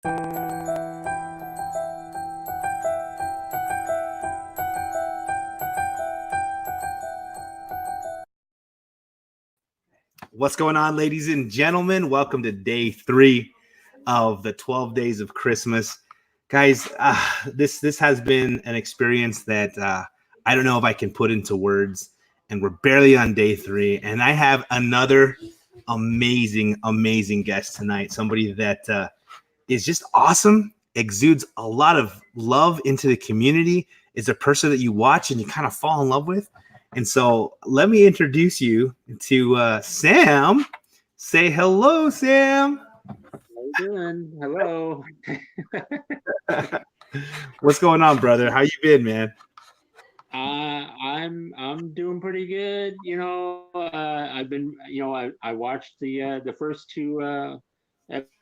What's going on, ladies and gentlemen? Welcome to day 3 of the 12 days of Christmas. Guys, this has been an experience that I don't know if I can put into words, and we're barely on day 3, and I have another amazing guest tonight, somebody that is just awesome, exudes a lot of love into the community, is a person that you watch and you kind of fall in love with. And so let me introduce you to Sam. Say hello, Sam. How you doing? Hello. What's going on, brother? How you been, man? I'm doing pretty good. I've been, I watched the first 2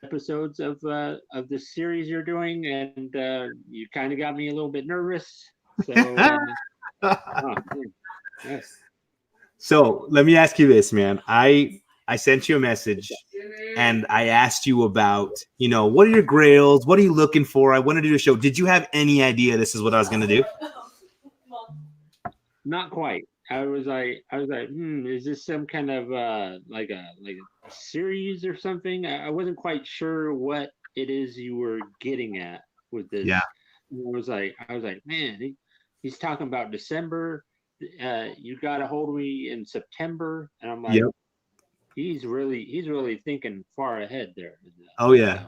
episodes of the series you're doing, and you kind of got me a little bit nervous. So, yes. So let me ask you this, man. I sent you a message and I asked you about, what are your grails? What are you looking for? I want to do a show. Did you have any idea this is what I was going to do? Not quite. I was like, is this some kind of like a series or something? I wasn't quite sure what it is you were getting at with this. Yeah. I was like, man, he's talking about December. You got a hold of me in September, and I'm like, yep. He's really thinking far ahead there. Oh yeah.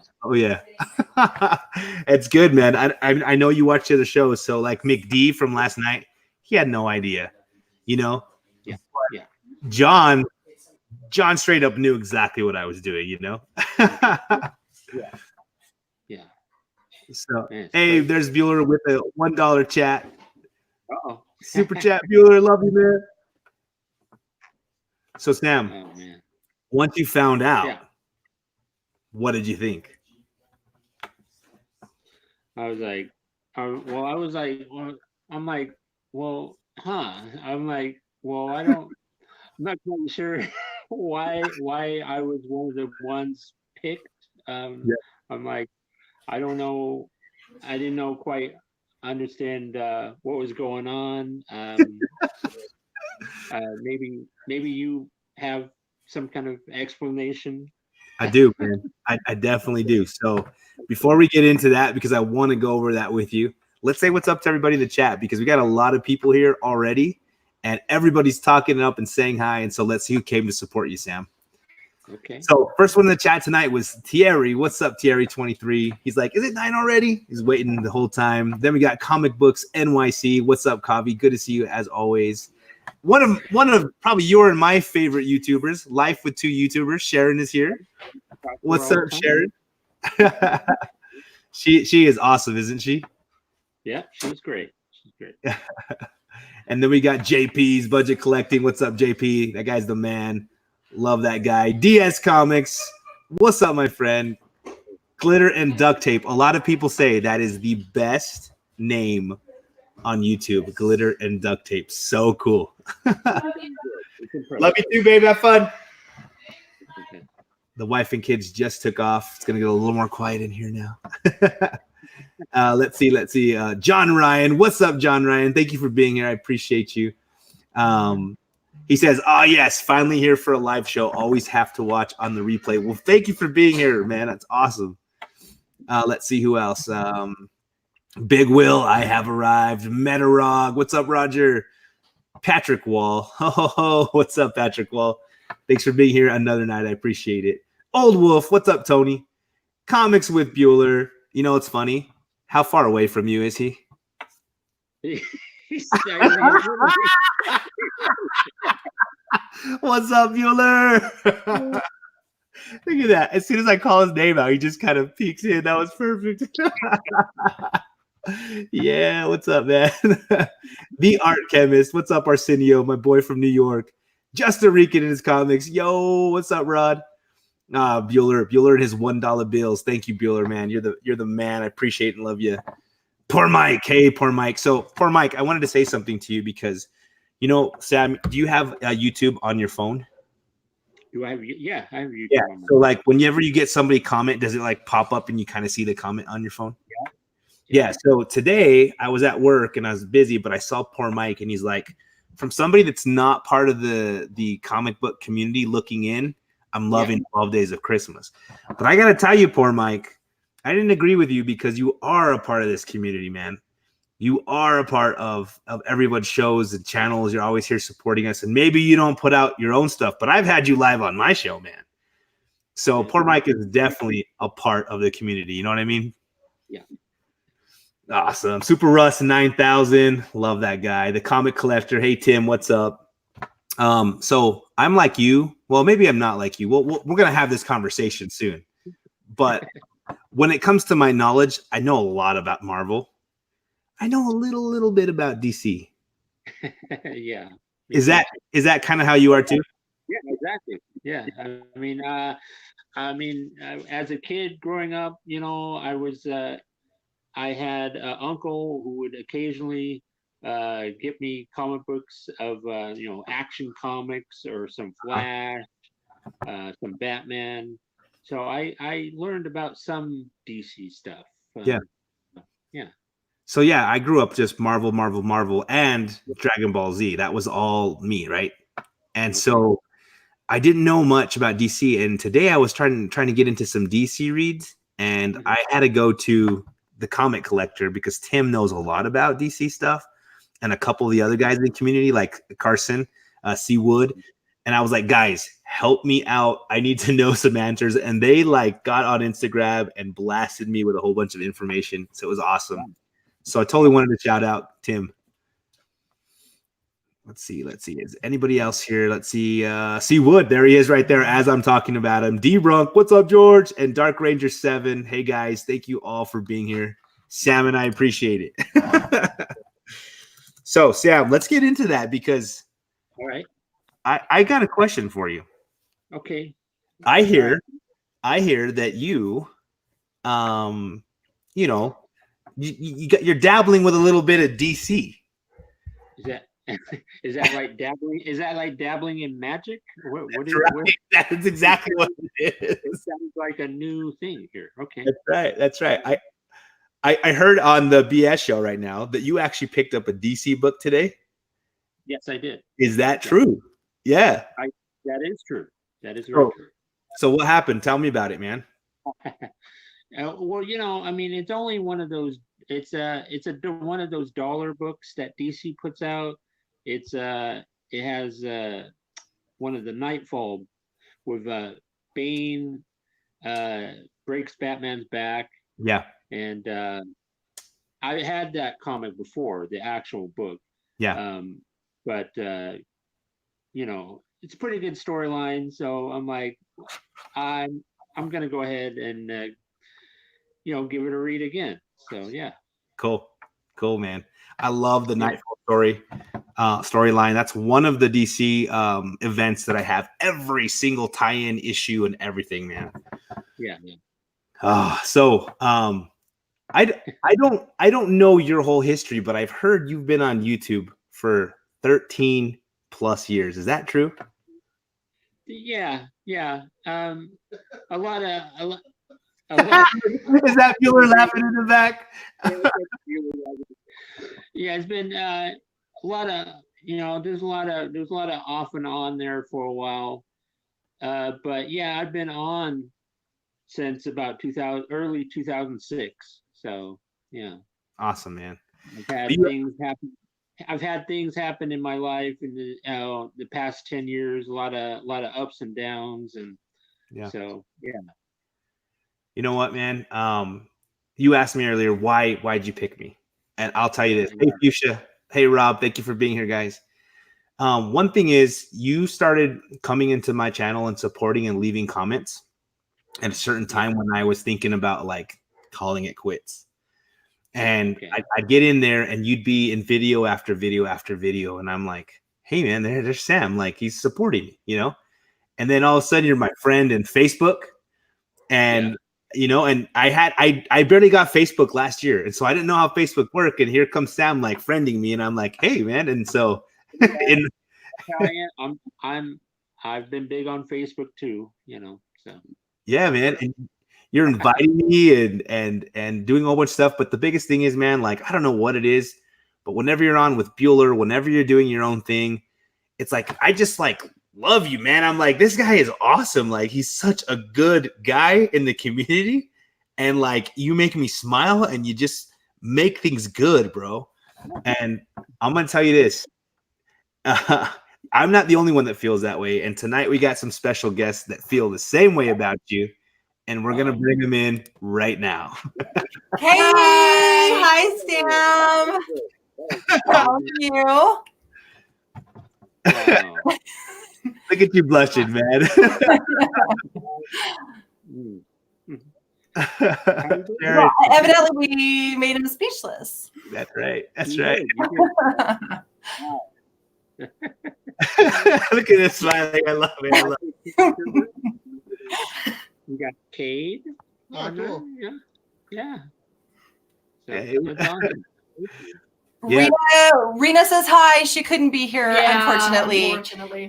It's good, man. I know you watch the other shows, so like McD from last night, he had no idea, Yeah. John straight up knew exactly what I was doing, Yeah. So hey, there's Bueller with a $1 chat. Uh-oh. Super chat, Bueller. Love you, man. So Sam, once you found out, what did you think? I was like, I'm not quite sure why I was one of the ones picked. I'm like, I don't know. I didn't know quite understand what was going on. Maybe you have some kind of explanation. I do, man. I definitely do. So before we get into that, because I want to go over that with you, let's say what's up to everybody in the chat, because we got a lot of people here already and everybody's talking up and saying hi. And so let's see who came to support you, Sam. Okay. So first one in the chat tonight was Thierry. What's up, Thierry23? He's like, is it 9 already? He's waiting the whole time. Then we got Comic Books NYC. What's up, Kavi? Good to see you as always. One of probably your and my favorite YouTubers, Life with 2 YouTubers. Sharon is here. What's up, Sharon? She is awesome, isn't she? Yeah, she's great. She's great. And then we got JP's Budget Collecting. What's up, JP? That guy's the man. Love that guy. DS Comics. What's up, my friend? Glitter and Duct Tape. A lot of people say that is the best name on YouTube. Glitter and Duct Tape. So cool. Love you too, baby. Have fun. The wife and kids just took off. It's going to get a little more quiet in here now. Let's see. John Ryan. What's up, John Ryan? Thank you for being here. I appreciate you. He says, oh, yes, finally here for a live show. Always have to watch on the replay. Well, thank you for being here, man. That's awesome. Let's see who else. Big Will, I have arrived. Metarog. What's up, Roger? Patrick Wall. Oh, what's up, Patrick Wall? Thanks for being here another night. I appreciate it. Old Wolf. What's up, Tony? Comics with Bueller. You know, it's funny. How far away from you is he? What's up, Bueller? Look at that. As soon as I call his name out, he just kind of peeks in. That was perfect. Yeah, what's up, man? The Art Chemist. What's up, Arsenio, my boy from New York? Just a Rican in his comics. Yo, what's up, Rod? Bueller and his $1 bills. Thank you, Bueller, man. You're the man. I appreciate and love you. Poor Mike. Hey, poor Mike. So, poor Mike, I wanted to say something to you because, Sam, do you have YouTube on your phone? Do I have? Yeah, I have YouTube. Yeah. On my So like whenever you get somebody comment, does it like pop up and you kind of see the comment on your phone? Yeah. So today I was at work and I was busy, but I saw poor Mike and he's like, from somebody that's not part of the comic book community looking in, I'm loving 12 Days of Christmas. But I got to tell you, poor Mike, I didn't agree with you because you are a part of this community, man. You are a part of everyone's shows and channels. You're always here supporting us. And maybe you don't put out your own stuff, but I've had you live on my show, man. So poor Mike is definitely a part of the community. You know what I mean? Yeah. Awesome. Super Russ 9000. Love that guy. The comic collector. Hey, Tim, what's up? So I'm like you. Well, maybe I'm not like you. We're going to have this conversation soon. But when it comes to my knowledge, I know a lot about Marvel. I know a little bit about DC. Yeah. Is that kind of how you are too? Yeah, exactly. Yeah. I mean, as a kid growing up, you know, I had an uncle who would occasionally get me comic books of, you know, Action Comics or some Flash, some Batman. So I learned about some DC stuff. Yeah. Yeah. So yeah, I grew up just Marvel, and Dragon Ball Z. That was all me, right? And so I didn't know much about DC. And today I was trying to get into some DC reads, and I had to go to the comic collector because Tim knows a lot about DC stuff, and a couple of the other guys in the community, like Carson, C. Wood. And I was like, guys, help me out. I need to know some answers. And they like got on Instagram and blasted me with a whole bunch of information. So it was awesome. So I totally wanted to shout out Tim. Let's see. Is anybody else here? Let's see. C. Wood. There he is right there as I'm talking about him. D-Brunk. What's up, George? And Dark Ranger 7. Hey, guys. Thank you all for being here. Sam and I appreciate it. So, Sam, let's get into that because all right. I got a question for you. Okay. I hear that you, you know, you're dabbling with a little bit of DC. Is that like dabbling? Is that like dabbling in magic? That's exactly what it is. It sounds like a new thing here. Okay. That's right. I heard on the BS show right now that you actually picked up a DC book today. Yes, I did. Is that true? Yeah. That is true. That is very true. So what happened? Tell me about it, man. Well, you know, I mean, it's only one of those. It's one of those dollar books that DC puts out. It has one of the Nightfall with Bane breaks Batman's back. Yeah. And I had that comic before, the actual book. Yeah. But you know, it's a pretty good storyline. So I'm like, I'm gonna go ahead and you know, give it a read again. So yeah. Cool, man. I love the Nightfall storyline. That's one of the DC events that I have every single tie-in issue and everything, man. Yeah. So I don't know your whole history, but I've heard you've been on YouTube for 13 plus years. Is that true? Yeah. A lot. Is that Bueller laughing in the back? Yeah, it's been a lot of, you know, there's a lot of off and on there for a while. But yeah, I've been on since about early 2006. So yeah. Awesome, man. I've had things happen in my life in the past 10 years, a lot of ups and downs, and so yeah. You know what, man? You asked me earlier why'd you pick me? And I'll tell you this. Hey, Fuchsia. Hey, Rob. Thank you for being here, guys. One thing is you started coming into my channel and supporting and leaving comments at a certain time when I was thinking about like calling it quits. And I'd get in there and you'd be in video after video after video. And I'm like, hey, man, there's Sam. Like, he's supporting me, you know? And then all of a sudden you're my friend in Facebook. And you know, and I barely got Facebook last year, and so I didn't know how Facebook worked. And here comes Sam like friending me, and I'm like, hey, man. And so I've been big on Facebook too, so. Yeah, man. And you're inviting me and doing a whole bunch of stuff. But the biggest thing is, man, like, I don't know what it is, but whenever you're on with Bueller, whenever you're doing your own thing, it's like, I just like love you, man. I'm like, this guy is awesome. Like, he's such a good guy in the community. And like, you make me smile and you just make things good, bro. And I'm going to tell you this. I'm not the only one that feels that way. And tonight we got some special guests that feel the same way about you. And we're going to bring them in right now. Hey, hi, Sam. How are you? Wow. Look at you blushing, man. Well, evidently, we made him speechless. That's right. That's right. Look at this smiling. I love it. I love it. You got Cade. Oh, cool. Yeah. So, Hey. that's awesome. Yeah. Rena says hi. She couldn't be here, unfortunately.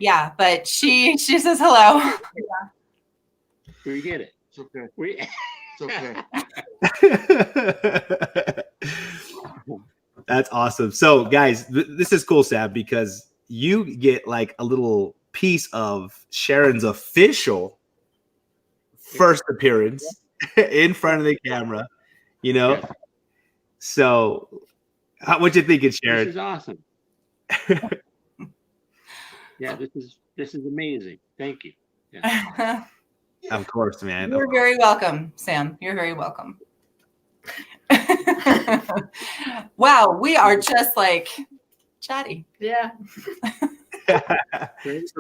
Yeah, but she says hello. We get it. It's okay. It's okay. That's awesome. So, guys, this is cool, Sam, because you get like a little piece of Sharon's official first appearance in front of the camera, Yeah. So what you thinking, Sharon? This is awesome. Yeah, this is amazing. Thank you. Yeah. Of course, man. You're very welcome, Sam. You're very welcome. Wow, we are just like chatty. Yeah.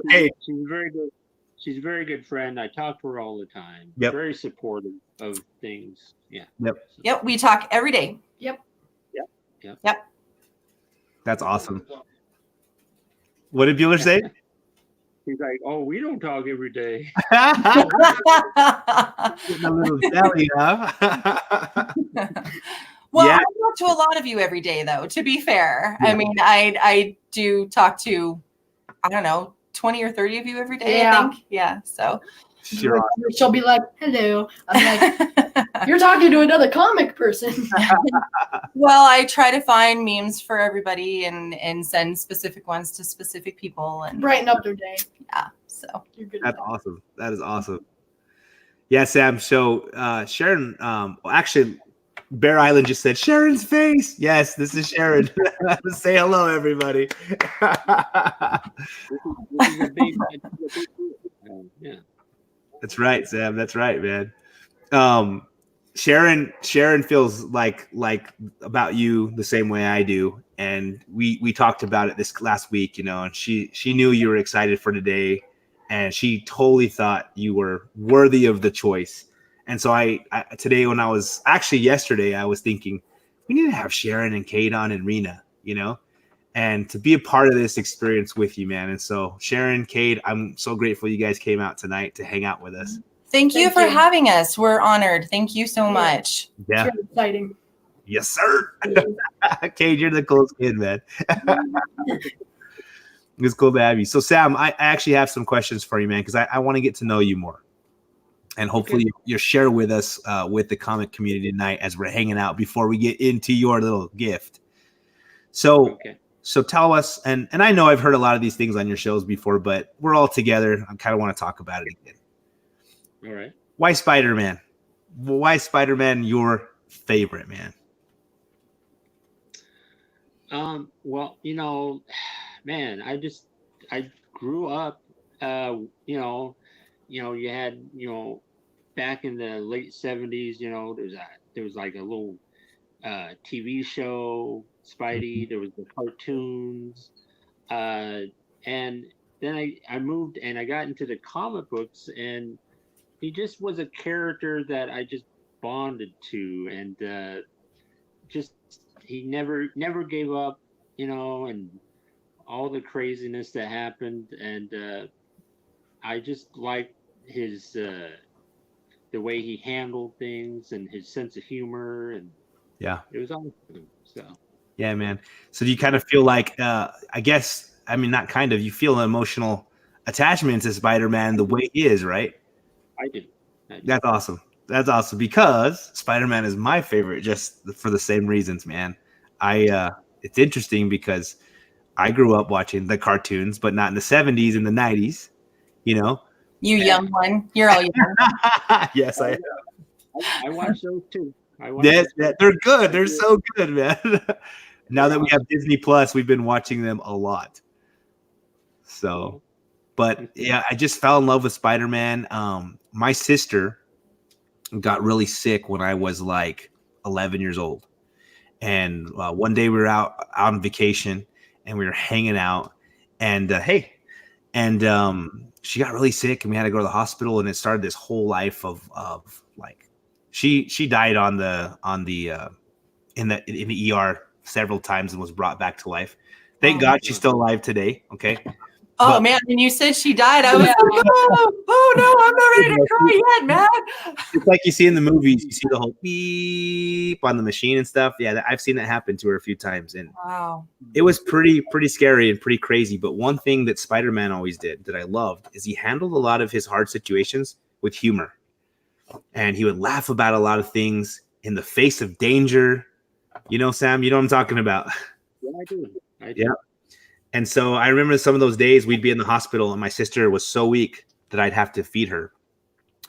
Hey. She's very good. She's a very good friend. I talk to her all the time. Yep. Very supportive of things. Yeah. Yep, we talk every day. Yep. That's awesome. What did Bueller say? He's like, oh, we don't talk every day. Getting a little jelly, huh? Well, Yeah. I talk to a lot of you every day, though, to be fair. Yeah. I mean, I do talk to, I don't know, 20 or 30 of you every day, I think. Yeah, so. Sure. She'll be like, hello. I'm like, you're talking to another comic person. Well, I try to find memes for everybody and send specific ones to specific people. And brighten up their day. Yeah, so. You're good. That's awesome. That is awesome. Yeah, Sam. So Sharon, well, actually, Bear Island just said Sharon's face. Yes, this is Sharon. Say hello, everybody. This is a big yeah. That's right, Sam. That's right, man. Sharon feels like about you the same way I do, and we talked about it this last week, and she knew you were excited for today, and she totally thought you were worthy of the choice. And so I today, when I was actually yesterday, I was thinking we need to have Sharon and Cade on and Rena, and to be a part of this experience with you, man. And so Sharon, Cade, I'm so grateful you guys came out tonight to hang out with us. Thank you for having us. We're honored. Thank you so much. Yeah. It's really exciting. Yes, sir. Cade, you're the coolest kid, man. It's cool to have you. So, Sam, I actually have some questions for you, man, because I want to get to know you more. And hopefully you'll share with us, with the comic community tonight as we're hanging out before we get into your little gift. So, So tell us, and I know I've heard a lot of these things on your shows before, but we're all together. I kind of want to talk about it again. All right. Why Spider-Man? Why Spider-Man your favorite, man? Well, man, I grew up, you had, back in the late 70s, there was like a little TV show, Spidey, there was the cartoons, and then I moved and I got into the comic books, and he just was a character that I just bonded to, and he never gave up, and all the craziness that happened, and I just liked his the way he handled things and his sense of humor, and it was awesome. So yeah, man. So do you kind of feel like, I guess, I mean, not kind of, you feel an emotional attachment to Spider-Man the way he is, right? I do. That's awesome. That's awesome because Spider-Man is my favorite just for the same reasons, man. It's interesting because I grew up watching the cartoons, but not in the 70s and the 90s, you know? You young one. You're all young. Yes, I watch those too. they're good. They're so good, man. Now that we have Disney Plus, we've been watching them a lot. So, but yeah, I just fell in love with Spider-Man. My sister got really sick when I was like 11 years old. And one day we were out on vacation and we were hanging out and she got really sick and we had to go to the hospital, and it started this whole life of like she died in the ER several times and was brought back to life. Thank God she's still alive today. Okay. Oh man, when you said she died, I was like, oh no, I'm not ready to cry yet, man. It's like you see in the movies, you see the whole beep on the machine and stuff. Yeah, I've seen that happen to her a few times, and wow, it was pretty scary and pretty crazy. But one thing that Spider-Man always did that I loved is he handled a lot of his hard situations with humor, and he would laugh about a lot of things in the face of danger. You know, Sam, you know what I'm talking about. Yeah, I do. Yeah. And so I remember some of those days we'd be in the hospital and my sister was so weak that I'd have to feed her.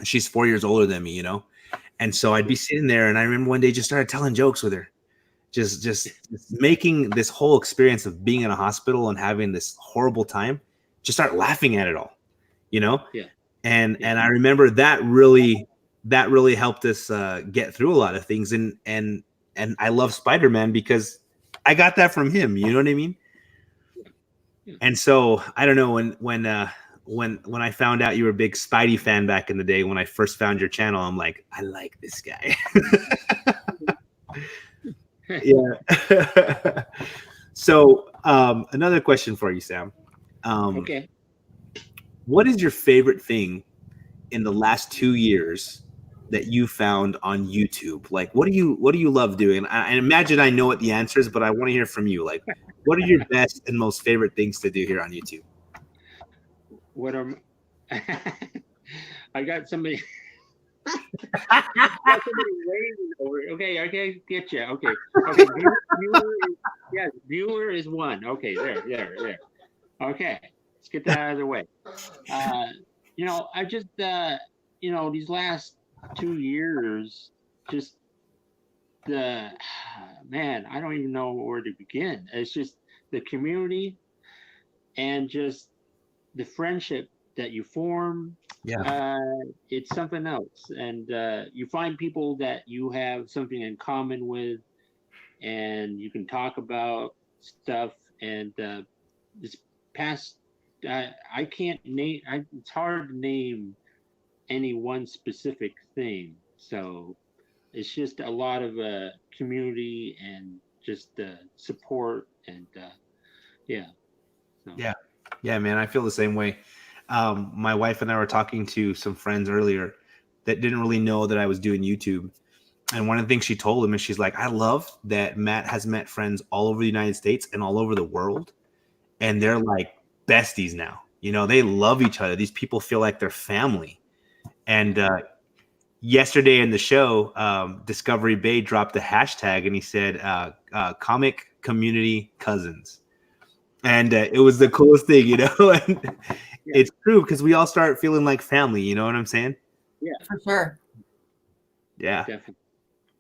She's 4 years older than me, you know? And so I'd be sitting there and I remember one day just started telling jokes with her, just making this whole experience of being in a hospital and having this horrible time, just start laughing at it all, you know? Yeah. And I remember that really helped us get through a lot of things. And I love Spider-Man because I got that from him. You know what I mean? And so I don't know when I found out you were a big Spidey fan back in the day, when I first found your channel, I'm like, I like this guy. Yeah. So another question for you, Sam. Okay. What is your favorite thing in the last 2 years that you found on YouTube? Like, what do you love doing? I imagine I know what the answer is, but I want to hear from you. Like, what are your best and most favorite things to do here on YouTube? What are I got somebody waiting over. Okay, get you. Okay. Viewer is one. Okay, there. Okay, let's get that out of the way. I just these last 2 years, just man, I don't even know where to begin. It's just the community and just the friendship that you form. Yeah. It's something else. And you find people that you have something in common with, and you can talk about stuff. And this past, I can't name, it's hard to name any one specific thing. So it's just a lot of community and just support and yeah. So. Yeah, man, I feel the same way. My wife and I were talking to some friends earlier that didn't really know that I was doing YouTube. And one of the things she told them is she's like, I love that Matt has met friends all over the United States and all over the world. And they're like besties now. You know, they love each other. These people feel like they're family. And yesterday in the show, Discovery Bay dropped a hashtag and he said, comic community cousins. And it was the coolest thing, you know. And it's true because we all start feeling like family. You know what I'm saying? Yeah, for sure. Yeah, definitely.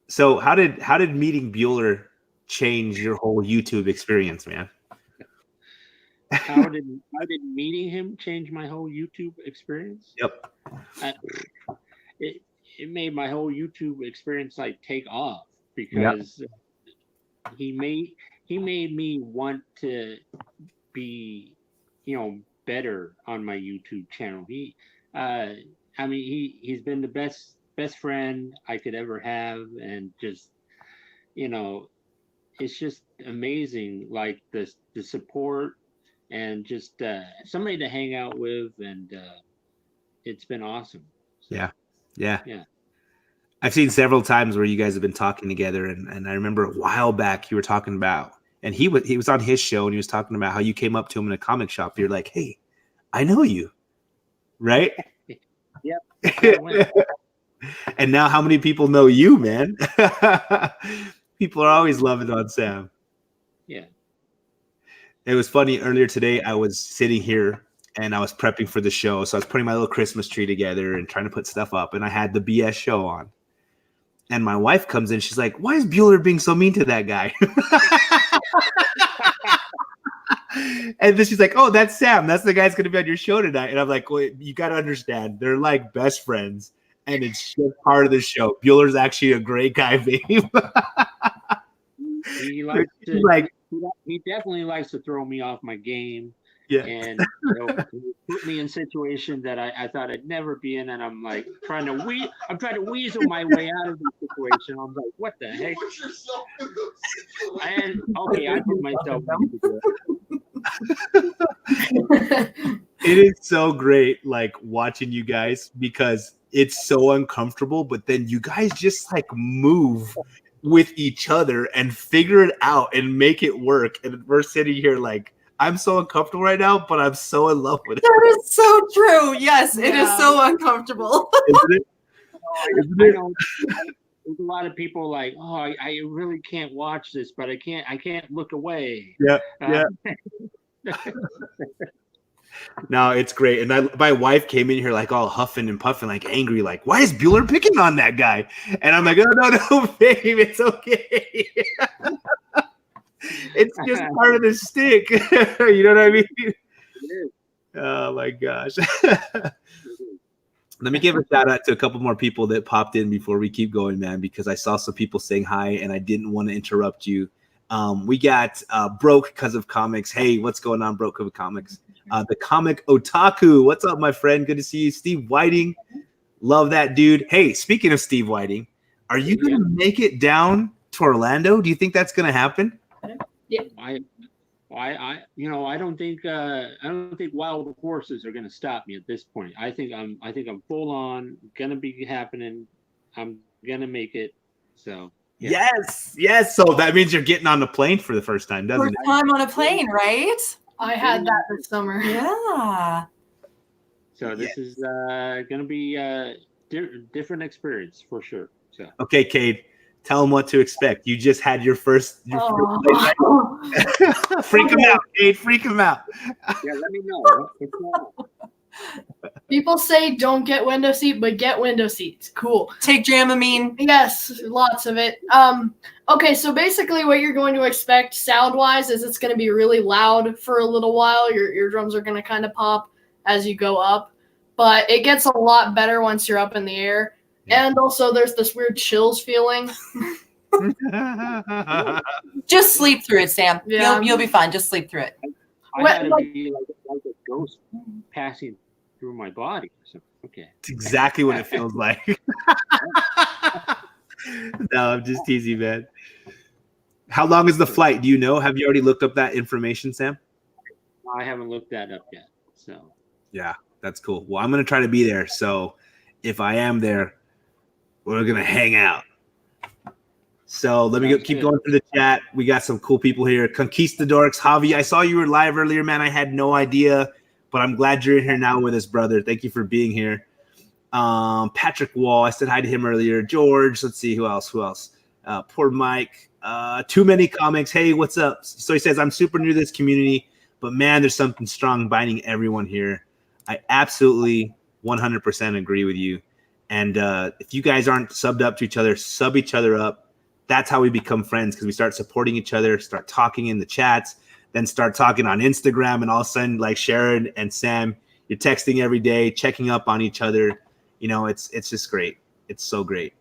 So how did meeting Bueller change your whole YouTube experience, man? How did meeting him change my whole YouTube experience? Yep. It made my whole YouTube experience like take off because he made me want to be, better on my YouTube channel. He's been the best friend I could ever have, and just, it's just amazing, like the support and just somebody to hang out with, and it's been awesome. So, yeah. I've seen several times where you guys have been talking together, and I remember a while back you were talking about, and he was on his show and he was talking about how you came up to him in a comic shop. You're like, hey, I know you, right? Yep. And now how many people know you, man? People are always loving on Sam. Yeah. It was funny earlier today. I was sitting here and I was prepping for the show. So I was putting my little Christmas tree together and trying to put stuff up. And I had the BS show on. And my wife comes in. She's like, why is Bueller being so mean to that guy? And then she's like, oh, that's Sam. That's the guy that's going to be on your show tonight. And I'm like, well, you got to understand. They're like best friends. And it's just part of the show. Bueller's actually a great guy, babe. He likes to, like, he definitely likes to throw me off my game. yeah. And put me in situations that I thought I'd never be in, and I'm like trying to weasel my way out of the situation. I'm like, what the heck? And okay, I put myself into It is so great, like watching you guys, because it's so uncomfortable, but then you guys just like move with each other and figure it out and make it work. And we're sitting here like, I'm so uncomfortable right now, but I'm so in love with it. That is so true. Yes, it is so uncomfortable. Isn't it? I know there's a lot of people like, oh, I really can't watch this, but I can't look away. Yeah, yeah. No, it's great. And my wife came in here like all huffing and puffing, like angry, like, why is Bueller picking on that guy? And I'm like, oh, no, babe, it's okay. It's just part of the stick. You know what I mean? Oh, my gosh. Let me give a shout out to a couple more people that popped in before we keep going, man, because I saw some people saying hi and I didn't want to interrupt you. We got Broke Because of Comics. Hey, what's going on, Broke Because of Comics? The Comic Otaku. What's up, my friend? Good to see you. Steve Whiting. Love that dude. Hey, speaking of Steve Whiting, are you going to make it down to Orlando? Do you think that's going to happen? Yeah. I don't think wild horses are going to stop me at this point. I think I'm full on going to be happening. I'm going to make it. So yeah. Yes. So that means you're getting on the plane for the first time, doesn't it? First time on a plane, right? I had that this summer. Yeah. So this is going to be a different experience for sure. So okay, Cade, tell them what to expect. You just had your first plane, right? Freak them out, Cade. Freak them out. Yeah, let me know. People say don't get window seat, but get window seats. Cool. Take Dramamine. Yes, lots of it. Okay, so basically what you're going to expect sound-wise is it's going to be really loud for a little while. Your eardrums are going to kind of pop as you go up, but it gets a lot better once you're up in the air. Yeah. And also there's this weird chills feeling. Just sleep through it, Sam. Yeah. You'll be fine. Just sleep through it. I had to be like a ghost passing through my body. So, okay. It's exactly what it feels like. No, I'm just teasing, man. How long is the flight? Do you know? Have you already looked up that information, Sam? I haven't looked that up yet. So yeah, that's cool. Well, I'm going to try to be there. So if I am there, we're going to hang out. So let me keep going through the chat. We got some cool people here. Conquistadorks, Javi, I saw you were live earlier, man. I had no idea, but I'm glad you're here now with us, brother. Thank you for being here. Patrick Wall, I said hi to him earlier. George, let's see, who else? Poor Mike. Too Many Comics. Hey, what's up? So he says, I'm super new to this community, but man, there's something strong binding everyone here. I absolutely 100% agree with you. And if you guys aren't subbed up to each other, sub each other up. That's how we become friends, because we start supporting each other, start talking in the chats, then start talking on Instagram, and all of a sudden, like Sharon and Sam, you're texting every day, checking up on each other. You know, it's just great. It's so great.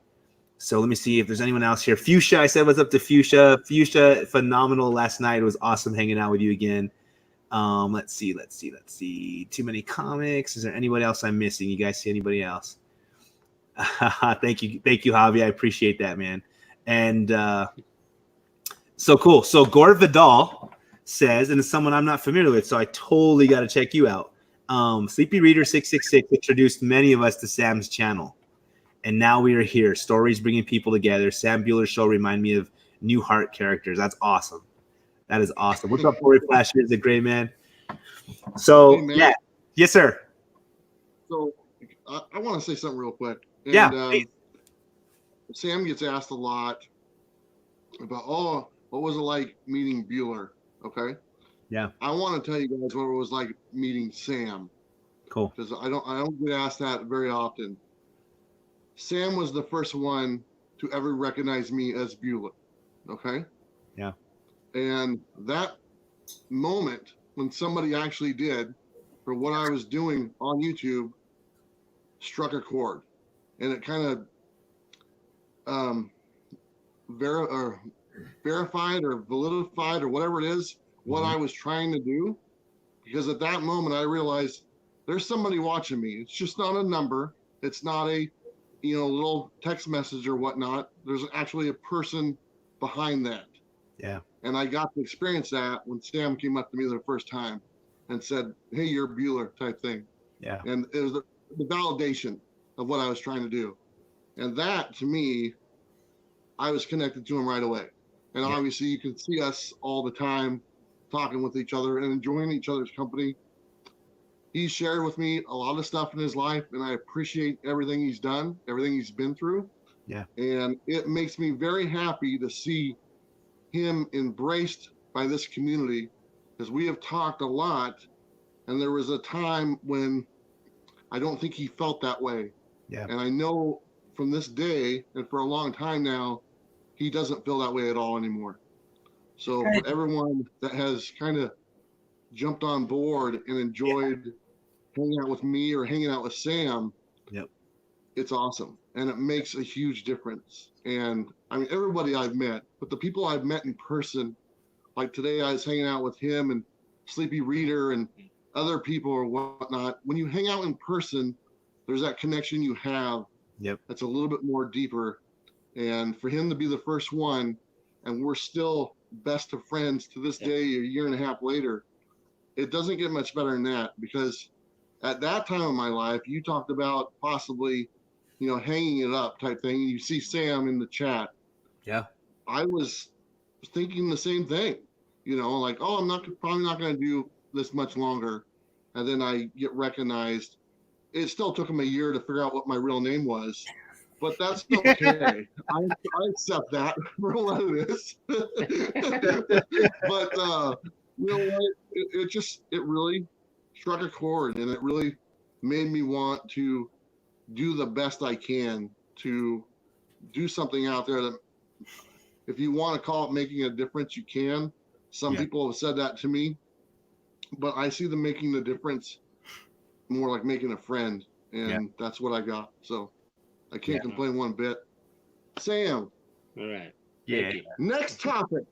So let me see if there's anyone else here. Fuchsia, I said what's up to Fuchsia. Fuchsia, phenomenal last night. It was awesome hanging out with you again. Let's see. Too Many Comics. Is there anybody else I'm missing? You guys see anybody else? Thank you, Javi. I appreciate that, man. And so cool. So Gore Vidal says, and it's someone I'm not familiar with, so I totally got to check you out. Sleepy Reader 666 introduced many of us to Sam's channel, and now we are here. Stories bringing people together. Sam Bueller's show remind me of New Heart characters. That's awesome. That is awesome. What's up, Corey Flash? Is a great man. So yeah, Yes, sir. So I want to say something real quick. And, Yeah. Sam gets asked a lot about, oh, what was it like meeting Bueller? Okay. Yeah. I want to tell you guys what it was like meeting Sam. Cool. Because I don't get asked that very often. Sam was the first one to ever recognize me as Bueller. Okay. Yeah. And that moment when somebody actually did for what I was doing on YouTube struck a chord, and it kind of verified or validified or whatever it is what I was trying to do. Because at that moment I realized there's somebody watching me. It's just not a number. It's not a little text message or whatnot. There's actually a person behind that. Yeah. And I got to experience that when Sam came up to me the first time and said, "Hey, you're Bueller," type thing. Yeah. And it was the validation of what I was trying to do. And that, to me, I was connected to him right away. And obviously you can see us all the time talking with each other and enjoying each other's company. He shared with me a lot of stuff in his life, and I appreciate everything he's done, everything he's been through. Yeah. And it makes me very happy to see him embraced by this community, because we have talked a lot, and there was a time when I don't think he felt that way. Yeah. And I know from this day and for a long time now, he doesn't feel that way at all anymore. So for everyone that has kind of jumped on board and enjoyed hanging out with me or hanging out with Sam, it's awesome. And it makes a huge difference. And I mean, everybody I've met, but the people I've met in person, like today I was hanging out with him and Sleepy Reader and other people or whatnot. When you hang out in person, there's that connection you have that's a little bit more deeper. And for him to be the first one, and we're still best of friends to this day, a year and a half later, it doesn't get much better than that. Because at that time of my life, you talked about possibly, hanging it up type thing. You see Sam in the chat. Yeah. I was thinking the same thing, like, oh, I'm probably not going to do this much longer. And then I get recognized. It still took him a year to figure out what my real name was, but that's okay. I accept that for what it is. But you know what? It really struck a chord, and it really made me want to do the best I can to do something out there that, if you want to call it making a difference, you can. Some people have said that to me, but I see them making the difference more like making a friend, and that's what I got. So I can't complain one bit. Sam. All right. Yeah. Next topic.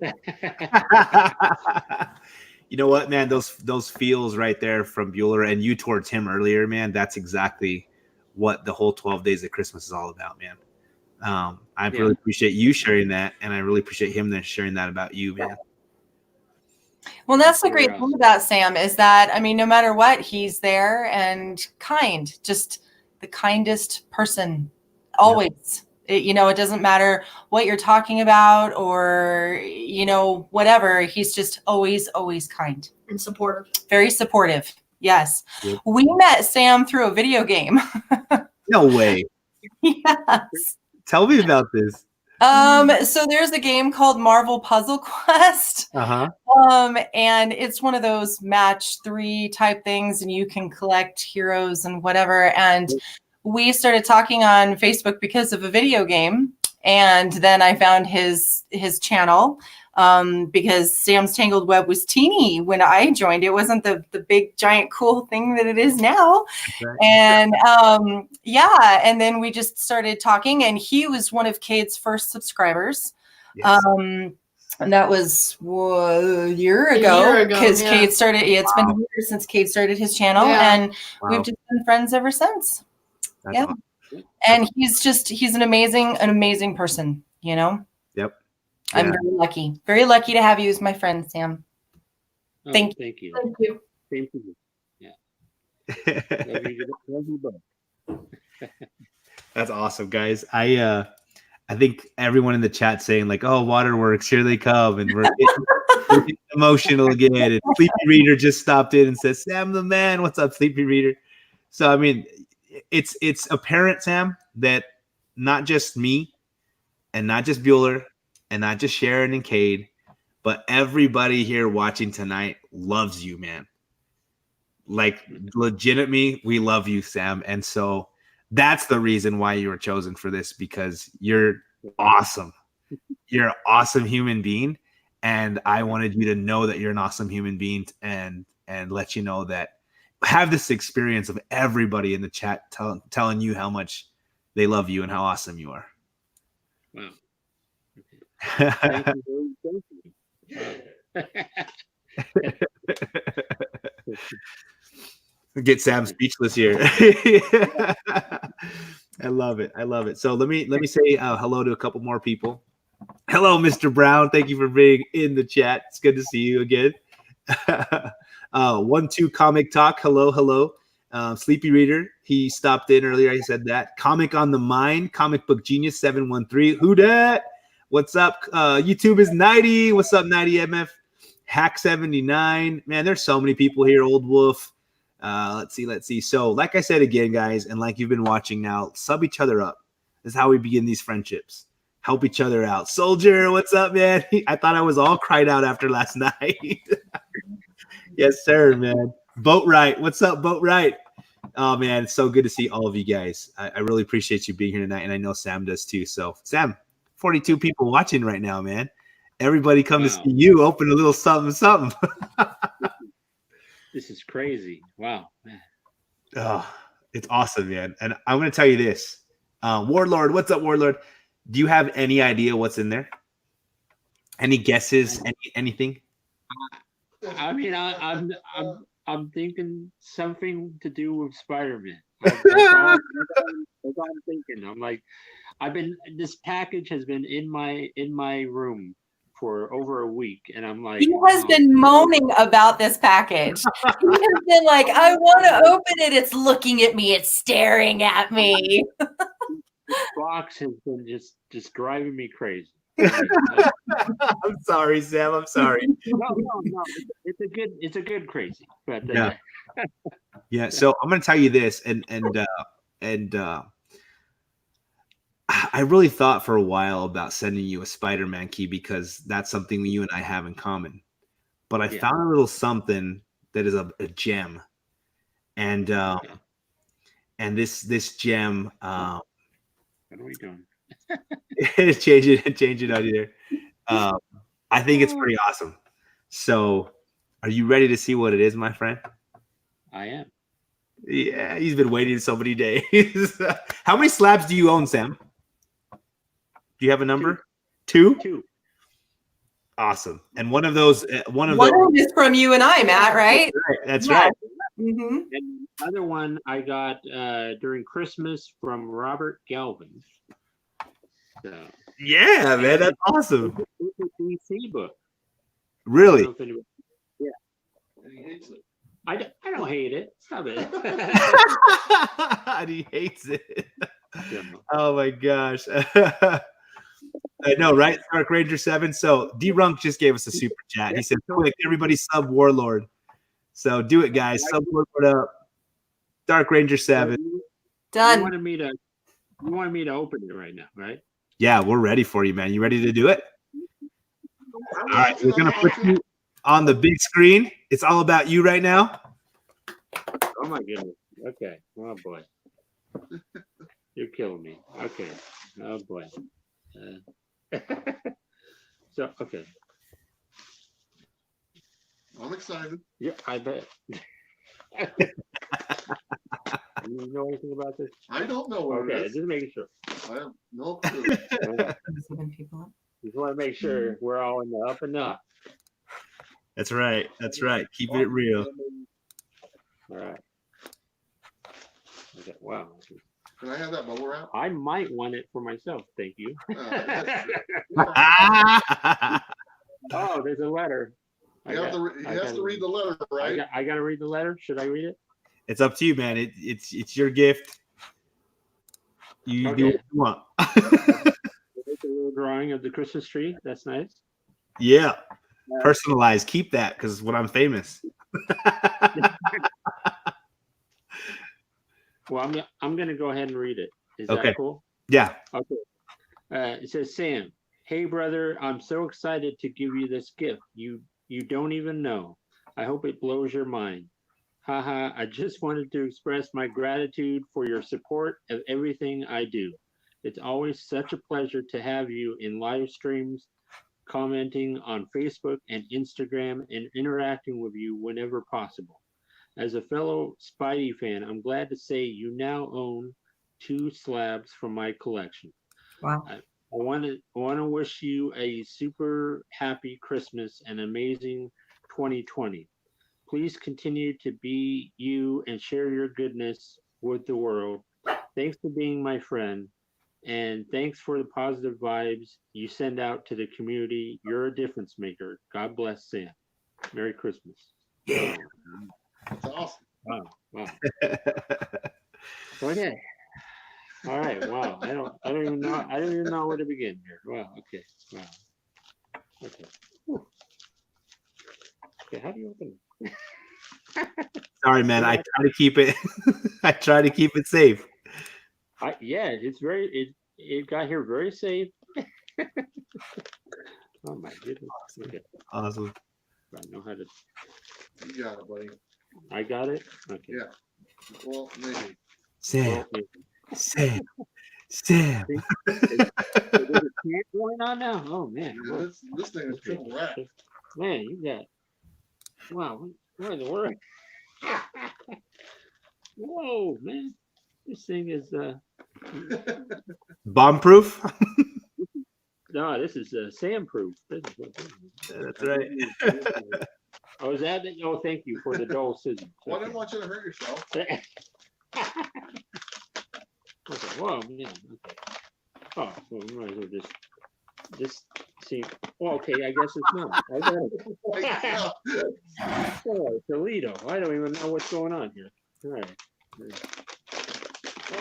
You know what, man? Those feels right there from Bueller and you towards him earlier, man. That's exactly what the whole 12 days of Christmas is all about, man. I really appreciate you sharing that, and I really appreciate him then sharing that about you, man. Well, that's the great thing about Sam is that, I mean, no matter what, he's there and kind, just the kindest person always. It doesn't matter what you're talking about or, whatever. He's just always, always kind. And supportive. Very supportive. Yes. Yep. We met Sam through a video game. No way. Yes. Tell me about this. So there's a game called Marvel Puzzle Quest. And it's one of those match 3 type things, and you can collect heroes and whatever. And we started talking on Facebook because of a video game. And then I found his channel because Sam's Tangled Web was teeny when I joined. It wasn't the big giant cool thing that it is now. Right. And and then we just started talking, and he was one of Cade's first subscribers. Yes. And that was a year ago because Cade started. It's been years since Cade started his channel, and we've just been friends ever since. That's awesome. And he's an amazing person, Yep. I'm very lucky to have you as my friend, Sam. Thank you. Thank you. Thank you. Same to you. Yeah. That's awesome, guys. I I think everyone in the chat saying like, "Oh, waterworks, here they come," and we're getting emotional again. And Sleepy Reader just stopped in and says, "Sam the man, what's up, Sleepy Reader?" So I mean, it's apparent, Sam, that not just me, and not just Bueller, and not just Sharon and Cade, but everybody here watching tonight loves you, man. Like legitimately, we love you, Sam, and so that's the reason why you were chosen for this, because you're awesome. You're an awesome human being, and I wanted you to know that you're an awesome human being, and let you know that have this experience of everybody in the chat telling you how much they love you and how awesome you are. Wow. Thank you. Get Sam speechless here. I love it. I love it. So let me say hello to a couple more people. Hello, Mr. Brown. Thank you for being in the chat. It's good to see you again. 1-2 Comic Talk. Hello. Sleepy Reader. He stopped in earlier. He said that. Comic on the Mind. Comic Book Genius 713. Who dat? What's up? YouTube is 90. What's up, 90 MF? Hack 79. Man, there's so many people here. Old Wolf. Let's see. So, like I said again, guys, and like you've been watching now, sub each other up. This is how we begin these friendships. Help each other out. Soldier, what's up, man? I thought I was all cried out after last night. Yes, sir, man. Boat Right. What's up, Boat Right? Oh, man, it's so good to see all of you guys. I really appreciate you being here tonight, and I know Sam does too. So, Sam, 42 people watching right now, man. Everybody come to see you. Open a little something. This is crazy. Wow, man. Oh, it's awesome, man. And I'm going to tell you this. Warlord, what's up, Warlord? Do you have any idea what's in there? Any guesses? Anything? I mean, I'm thinking something to do with Spider-Man. That's all I'm thinking. I'm like, this package has been in my room for over a week, and I'm like, he has been moaning about this package. He has been like, I want to open it. It's looking at me. It's staring at me. This box has been just driving me crazy. I'm sorry, Sam. I'm sorry. No. It's a good crazy. But yeah. Yeah. So I'm going to tell you this, and I really thought for a while about sending you a Spider-Man key because that's something you and I have in common. But I found a little something that is a gem, and this gem. What are we doing? change it out here. I think it's pretty awesome. So, are you ready to see what it is, my friend? I am. Yeah, he's been waiting so many days. How many slabs do you own, Sam? Do you have a number? Two. Awesome. And one of those is from you and I, Matt, right? That's right. Mm-hmm. And the other one I got during Christmas from Robert Galvin. So, yeah, man, that's awesome. It's a DC book. Really? Yeah. I don't hate it. Stop it. He hates it. Oh my gosh. I know, right? Dark Ranger 7. So D-Runk just gave us a super chat. He said, quick, everybody sub Warlord. So do it, guys. Sub Warlord up. Dark Ranger 7. Done. You wanted me to open it right now, right? Yeah, we're ready for you, man. You ready to do it? All right, we're going to put you on the big screen. It's all about you right now. Oh, my goodness. Okay. Oh, boy. You're killing me. Okay. Oh, boy. So, okay. I'm excited. Yeah, I bet. You know anything about this? I don't know what it is. Just making sure. I have no clue. Just want to make sure we're all in the up and up. That's right. That's right. Keep it real. All right. Okay. Wow. Can I have that bubble wrap? I might want it for myself. Thank you. Oh, there's a letter. He has to read the letter, right? I got to read the letter. Should I read it? It's up to you, man. It's your gift. You do what you want. a little drawing of the Christmas tree. That's nice. Yeah. Personalized. Keep that because when I'm famous. Well, I'm going to go ahead and read it. Is Okay. that cool? Yeah. Okay. It says, Sam, hey, brother, I'm so excited to give you this gift. You don't even know. I hope it blows your mind. Haha, I just wanted to express my gratitude for your support of everything I do. It's always such a pleasure to have you in live streams, commenting on Facebook and Instagram, and interacting with you whenever possible. As a fellow Spidey fan, I'm glad to say you now own 2 slabs from my collection. Wow. I want to wish you a super happy Christmas and amazing 2020. Please continue to be you and share your goodness with the world. Thanks for being my friend, and thanks for the positive vibes you send out to the community. You're a difference maker. God bless, Sam. Merry Christmas. Yeah. That's awesome. Wow. Okay. All right. Wow. I don't even know where to begin here. Wow. Okay. Wow. Okay. Whew. Okay. How do you open it? Sorry, man. I try to keep it. I try to keep it safe. Yeah. It's it got here very safe. Oh my goodness. Okay. Awesome. I know how to. You got it, buddy. I got it. Okay. Yeah. Well, maybe. Sam. Well, Sam. is there a chant going on now? Oh man. Yeah, this thing is triple wrap. Man, you got. Wow. What in the world? Whoa, man. This thing is Bomb proof. no, this is Sam proof. This is what That's right. Oh, is that? Oh, thank you for the dull scissors. Well, I didn't want you to hurt yourself. Okay. Whoa, man. Okay. Oh, well, we might as well just see. Well, okay, I guess it's not. I got it. Oh, Toledo. I don't even know what's going on here. All right. Well,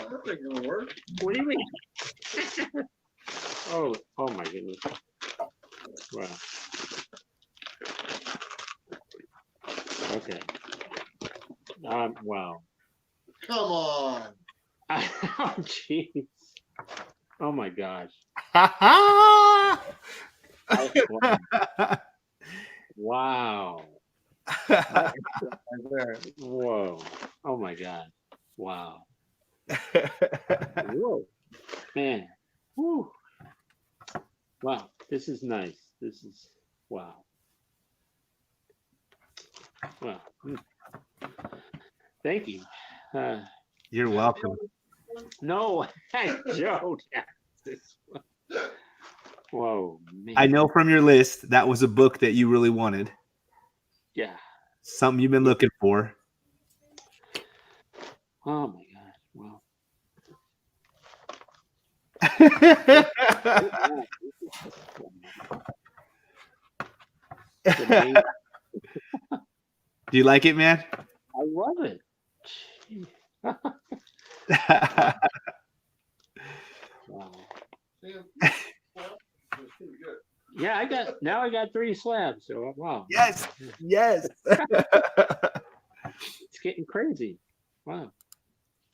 that ain't gonna work. What do you mean? Oh my goodness. Wow. Okay. Wow. Come on. Oh, jeez. Oh my gosh. Wow. Whoa. Oh my God. Wow. Whoa. Man. Whew. Wow. This is nice. This is wow. Wow. Thank you. You're welcome. No, Joe. Whoa, man. I know from your list that was a book that you really wanted. Yeah. Something you've been looking for. Oh my gosh. Wow. Do you like it, man? I love it. Wow. Yeah, I got 3 slabs. So wow. Yes. Yes. It's getting crazy. Wow.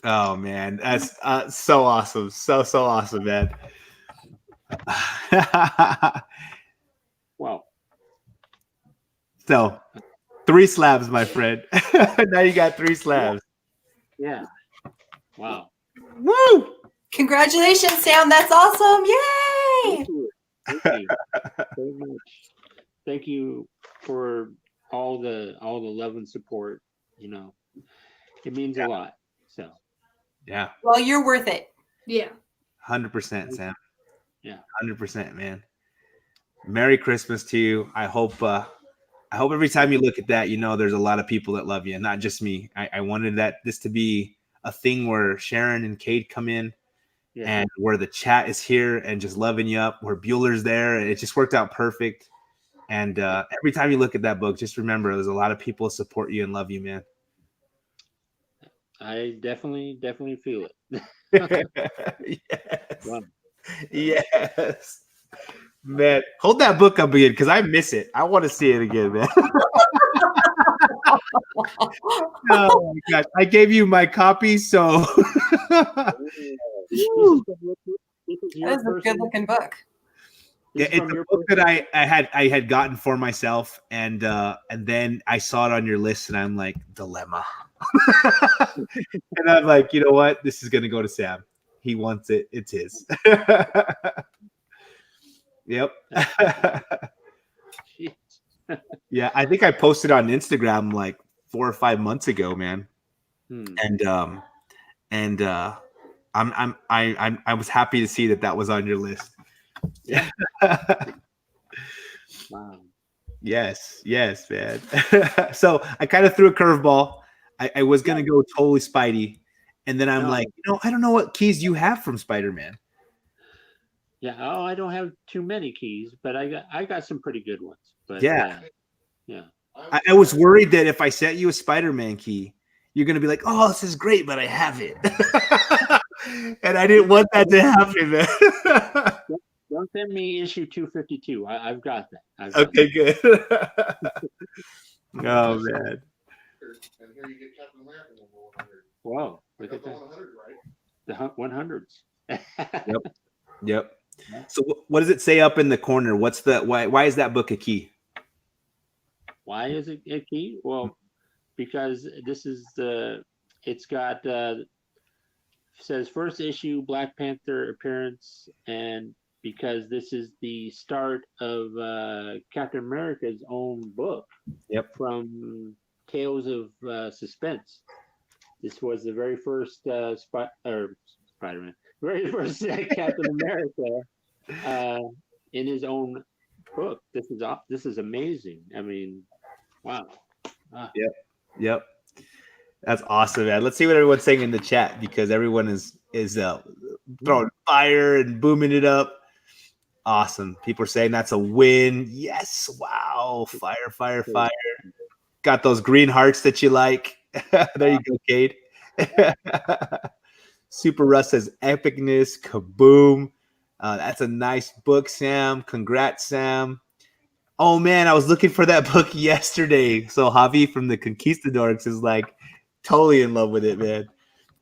Oh man, that's so awesome. So awesome, man. Wow. So 3 slabs, my friend. Now you got 3 slabs. Yeah. Wow. Woo! Congratulations, Sam. That's awesome. Yay! Thank you. Thank you very much. Thank you for all the love and support. You know, it means a lot. So Yeah. Well, you're worth it. Yeah. 100%, Sam. Yeah. 100%, man. Merry Christmas to you. I hope every time you look at that, you know there's a lot of people that love you, not just me. I wanted this to be a thing where Sharon and Kate come in, and where the chat is here and just loving you up, where Bueller's there. It just worked out perfect. And every time you look at that book, just remember there's a lot of people support you and love you, man. I definitely feel it. Yes. Wow. Yes. Man, hold that book up again because I miss it. I want to see it again, man. Oh my gosh. I gave you my copy, so This is your That is a person? good looking book. yeah, it's a book that I had gotten for myself, and then I saw it on your list, and I'm like, dilemma. And I'm like, you know what? This is gonna go to Sam. He wants it. It's his. Yep. Yeah, I think I posted on Instagram like 4 or 5 months ago, man. And I was happy to see that was on your list. Yeah. Wow. Yes, man. So I kind of threw a curveball. I was gonna go totally Spidey, and then I'm like, I don't know what keys you have from Spider-Man. Yeah. Oh, I don't have too many keys, but I got some pretty good ones. But yeah. I was worried that if I sent you a Spider-Man key, you're gonna be like, "Oh, this is great," but I have it, and I didn't want that to happen, man. Don't send me issue 252. I've got that. Okay, good. Oh man. And here you get Captain America number 100. Whoa, look at the that. 100, right? The 100s. Yep. So what does it say up in the corner? What's the why is that book a key? Why is it a key? Well, because this is it's got says first issue Black Panther appearance, and because this is the start of Captain America's own book. Yep. From Tales of Suspense. This was the very first Spider-Man, very first Captain America in his own book. This is amazing. I mean, wow. Yep. That's awesome, man. Let's see what everyone's saying in the chat because everyone is throwing fire and booming it up. Awesome. People are saying that's a win. Yes. Wow. Fire. Got those green hearts that you like. There you go, Cade. Super Russ says epicness. Kaboom. That's a nice book, Sam. Congrats, Sam. Oh man, I was looking for that book yesterday. So Javi from the Conquistadors is like totally in love with it, man.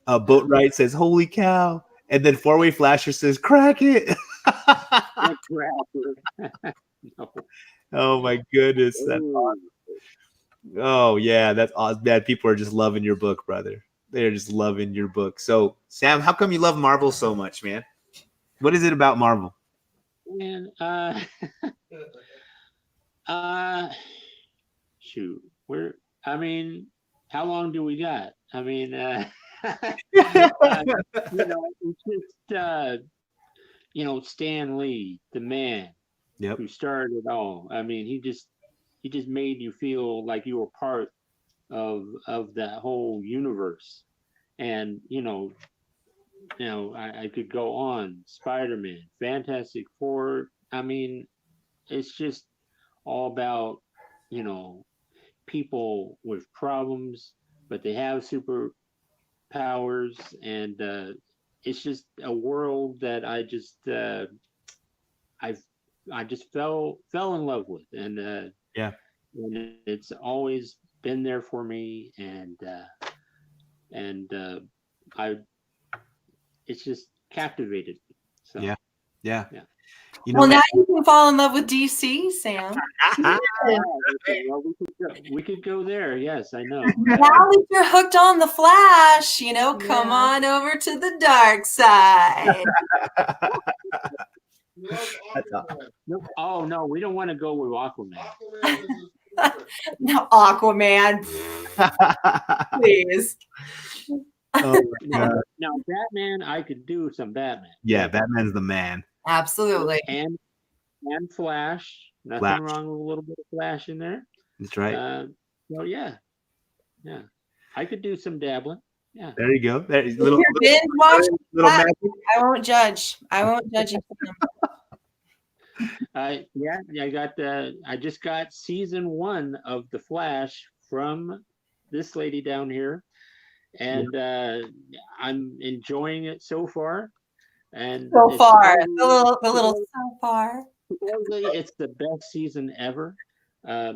Boatwright says, "Holy cow!" And then Four Way Flasher says, "Crack it." No. Oh my goodness, that's awesome. Oh yeah, that's awesome, man. People are just loving your book, brother. They're just loving your book. So Sam, how come you love Marvel so much, man? What is it about Marvel? Man, shoot, how long do we got? I mean, it's just Stan Lee, the man, who started it all. I mean, he just made you feel like you were part of that whole universe. And I could go on. Spider-Man, Fantastic Four. I mean, it's just all about people with problems, but they have superpowers, and it's just a world that I just fell in love with, and and it's always been there for me, and it's just captivated me. So yeah. Well, now you can fall in love with DC, Sam. We could go there. Yes, I know. Now that you're hooked on the Flash, come on over to the dark side. Oh no, we don't want to go with Aquaman. No, Aquaman. Please. Oh my God. Now, Batman, I could do some Batman. Yeah, Batman's the man. Absolutely. And Flash. Nothing wrong with a little bit of Flash in there. That's right. Well, yeah. I could do some dabbling. Yeah. There you go. Little magic. I won't judge. You. I just got season 1 of The Flash from this lady down here, and I'm enjoying it so far. And So it's far, supposedly- the little so far. supposedly it's the best season ever.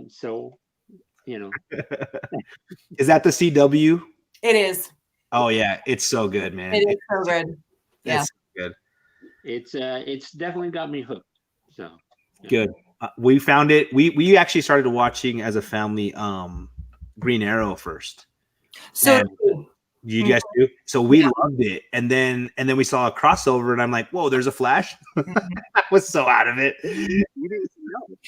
So, you know, Is that the CW? It is. Oh yeah, it's so good, man. It is so good. Yeah. It's good. it's definitely got me hooked. So yeah. Good. We found it. We actually started watching as a family Green Arrow first. So And you guys do? So we loved it. And then we saw a crossover and I'm like, whoa, there's a Flash. I was so out of it. You didn't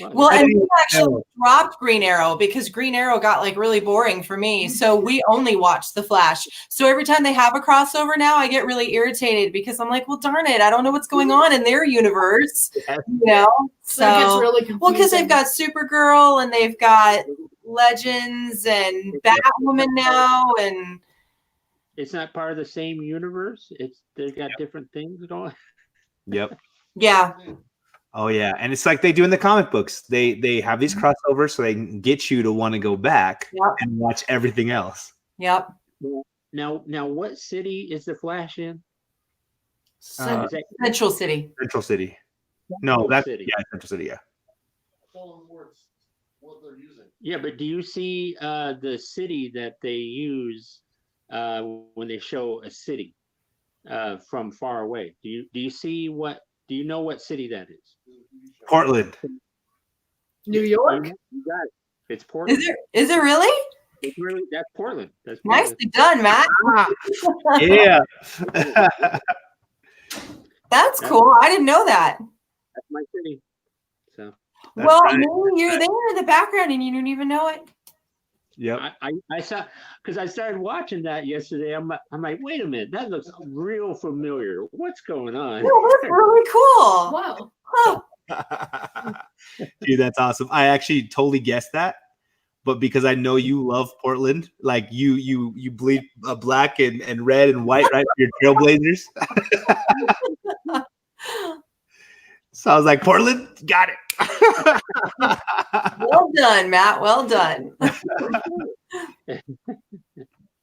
know. well, and we actually dropped Green Arrow because Green Arrow got like really boring for me. So we only watched The Flash. So every time they have a crossover now, I get really irritated because I'm like, well, darn it, I don't know what's going on in their universe. You know? So it gets really confusing. Well, because they've got Supergirl and they've got Legends and Batwoman now, and it's not part of the same universe. They've got different things going. Yep. yeah. Oh yeah, and it's like they do in the comic books. They have these crossovers so they can get you to want to go back and watch everything else. Yep. Now, what city is the Flash in? Central City. Central City. No, that's City. Yeah, Central City. Yeah. What they're using. Yeah, but do you see the city that they use when they show a city from far away? Do you see what? Do you know what city that is? Portland. New York. You got it. It's Portland. Is it really? It's really that's Portland. That's Portland. Nicely done, Matt. Yeah. That's cool. I didn't know that. That's my city. So. Well, maybe you're there in the background and you didn't even know it. Yep. I saw because I started watching that yesterday. I'm like, wait a minute, that looks real familiar. What's going on? No, that's really cool. Wow. Huh. Dude, that's awesome. I actually totally guessed that, but because I know you love Portland, like you bleed black and red and white, right? For your Trailblazers. So I was like, Portland, got it. Well done, Matt. Well done.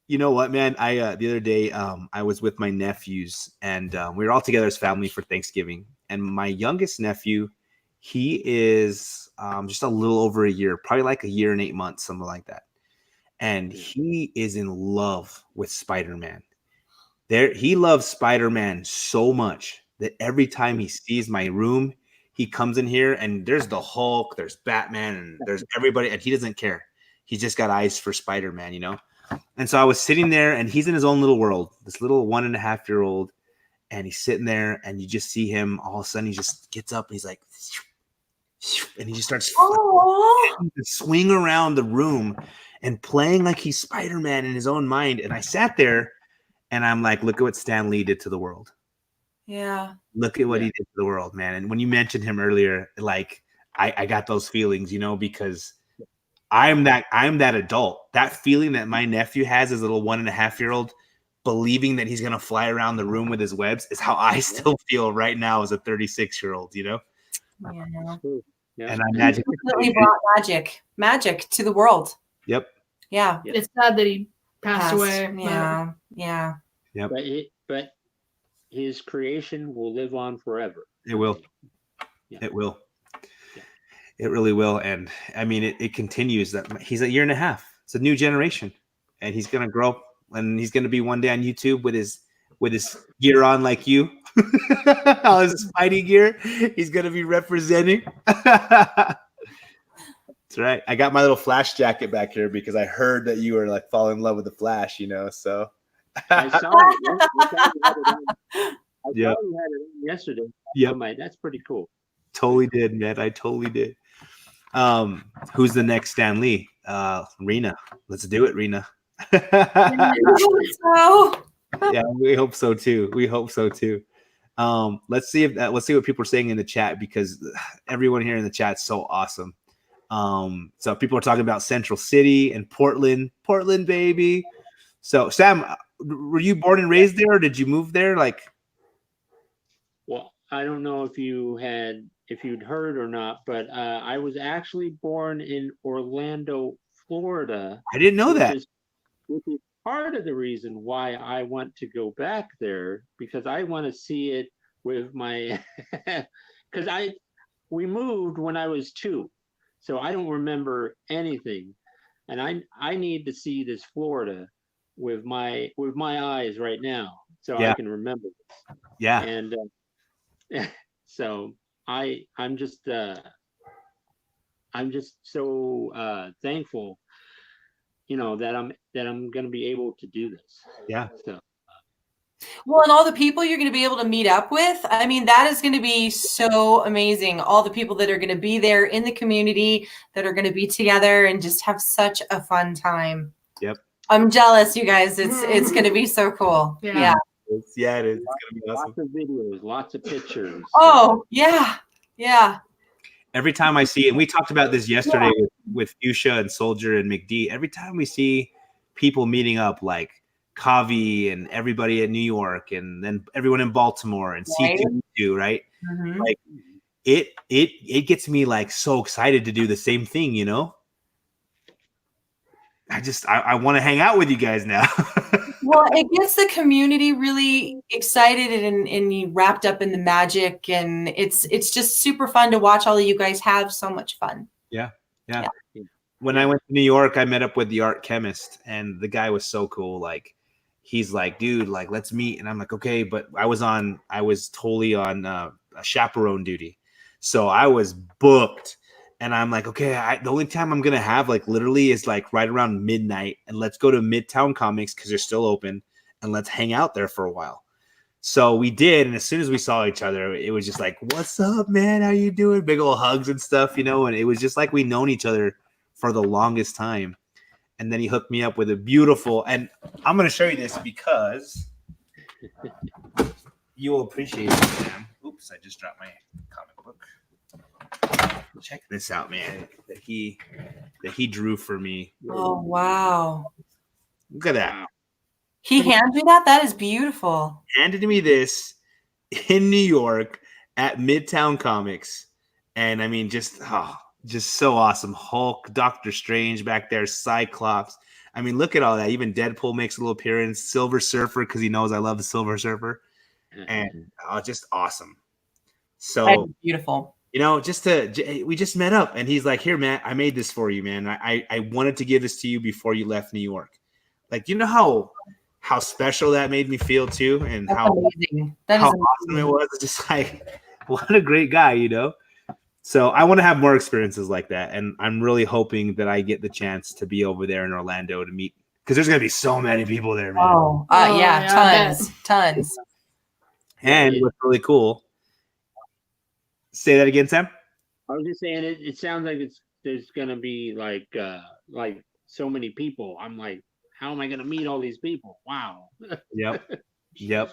You know what, man? I the other day I was with my nephews and we were all together as family for Thanksgiving. And my youngest nephew, he is just a little over a year, probably like a year and 8 months, something like that. And he is in love with Spider-Man. He loves Spider-Man so much that every time he sees my room, he comes in here and there's the Hulk, there's Batman, and there's everybody, and he doesn't care. He's just got eyes for Spider-Man, you know? And so I was sitting there and he's in his own little world, this little 1.5-year-old, and he's sitting there and you just see him all of a sudden he just gets up and he's like, and he just starts to swing around the room and playing like he's Spider-Man in his own mind. And I sat there and I'm like, look at what Stan Lee did to the world. Yeah. Look at what he did to the world, man. And when you mentioned him earlier, like I got those feelings, you know, because I'm that adult. That feeling that my nephew has as a little 1.5-year-old, believing that he's gonna fly around the room with his webs, is how I still feel right now as a 36-year-old, you know? Yeah. And I imagine Definitely brought magic to the world. Yep. Yeah. It's sad that he passed away. Yeah. Yeah. Yep. But his creation will live on forever. It will. Yeah. It will. Yeah. It really will. And I mean, it continues that he's a year and a half. It's a new generation, and he's gonna grow up, and he's gonna be one day on YouTube with his gear on like you, all his fighting gear. He's gonna be representing. That's right. I got my little Flash jacket back here because I heard that you were like falling in love with the Flash, you know. So I saw it. You had it yesterday. Yeah, that's pretty cool. Totally did, man. I totally did. Who's the next Stan Lee? Rena. Let's do it, Rena. Yeah, we hope so too. Let's see what people are saying in the chat, because everyone here in the chat is so awesome. So people are talking about Central City and Portland, baby. So Sam, were you born and raised there, or did you move there? Like, well, I don't know if you'd heard or not, but I was actually born in Orlando, Florida. I didn't know that. Which is part of the reason why I want to go back there, because I want to see it with my, because we moved when I was 2, so I don't remember anything, and I need to see this Florida with my eyes right now, so I can remember this. Yeah. And so I'm just so thankful, that I'm going to be able to do this. Yeah. So. Well, and all the people you're going to be able to meet up with, I mean, that is going to be so amazing. All the people that are going to be there in the community, that are going to be together and just have such a fun time. Yep. I'm jealous, you guys. It's going to be so cool. Yeah. It is. It's going to be awesome. Lots of videos, lots of pictures. Oh, yeah. Yeah. Every time I see, and we talked about this yesterday with Fuchsia and Soldier and McD, every time we see people meeting up, like Kavi and everybody in New York, and then everyone in Baltimore and C2, right? Mm-hmm. Like it gets me like so excited to do the same thing, I want to hang out with you guys now. Well, it gets the community really excited and wrapped up in the magic, and it's just super fun to watch all of you guys have so much fun. Yeah. When I went to New York, I met up with the art chemist, and the guy was so cool. Like, he's like, dude, like, let's meet. And I'm like, okay, but I was totally on a chaperone duty, so I was booked. And I'm like, okay, the only time I'm going to have like literally is like right around midnight, and let's go to Midtown Comics because they're still open, and let's hang out there for a while. So we did. And as soon as we saw each other, it was just like, what's up, man? How you doing? Big old hugs and stuff, and it was just like we known each other for the longest time. And then he hooked me up with a beautiful, and I'm going to show you this because you will appreciate it, Sam. Oops, I just dropped my comic book. Check this out, man, that he drew for me. Oh, wow. Look at that. He handed me that? That is beautiful. Handed me this in New York at Midtown Comics. And I mean, just so awesome. Hulk, Doctor Strange back there, Cyclops. I mean, look at all that. Even Deadpool makes a little appearance. Silver Surfer, because he knows I love the Silver Surfer. And just awesome. So that's beautiful. We just met up, and he's like, here, man, I made this for you, man. I wanted to give this to you before you left New York. Like, how special that made me feel too, and that's how amazing. How awesome it was. It's just like, what a great guy, So I want to have more experiences like that, and I'm really hoping that I get the chance to be over there in Orlando to meet, because there's gonna be so many people there, man. Yeah, tons. And what's really cool. Say that again, Sam. I was just saying it sounds like there's gonna be like so many people. I'm like, how am I gonna meet all these people? Wow. Yep. People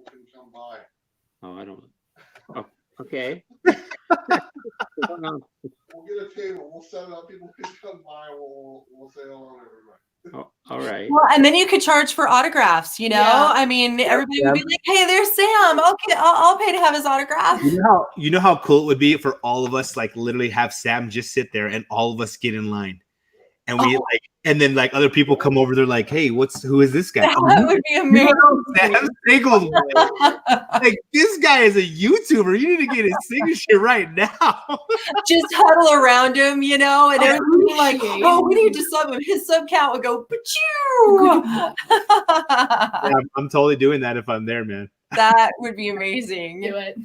can come by. Oh, I don't. Oh, okay. We'll get a table. We'll set it up. People can come by. We'll say hello to everybody. Oh, all right. Well, and then you could charge for autographs. I mean, everybody would be like, "Hey, there's Sam. Okay, I'll pay to have his autograph." You know how cool it would be for all of us, like literally have Sam just sit there and all of us get in line, and we and then like other people come over. They're like, "Hey, who is this guy?" That would be amazing. Sam's Tangled Web. Like, this guy is a YouTuber. You need to get his signature right now. Just huddle around him, and everybody like, "Oh, we need to sub him." His sub count would go, "Pachoo!" Yeah, I'm totally doing that if I'm there, man. That would be amazing. Do it.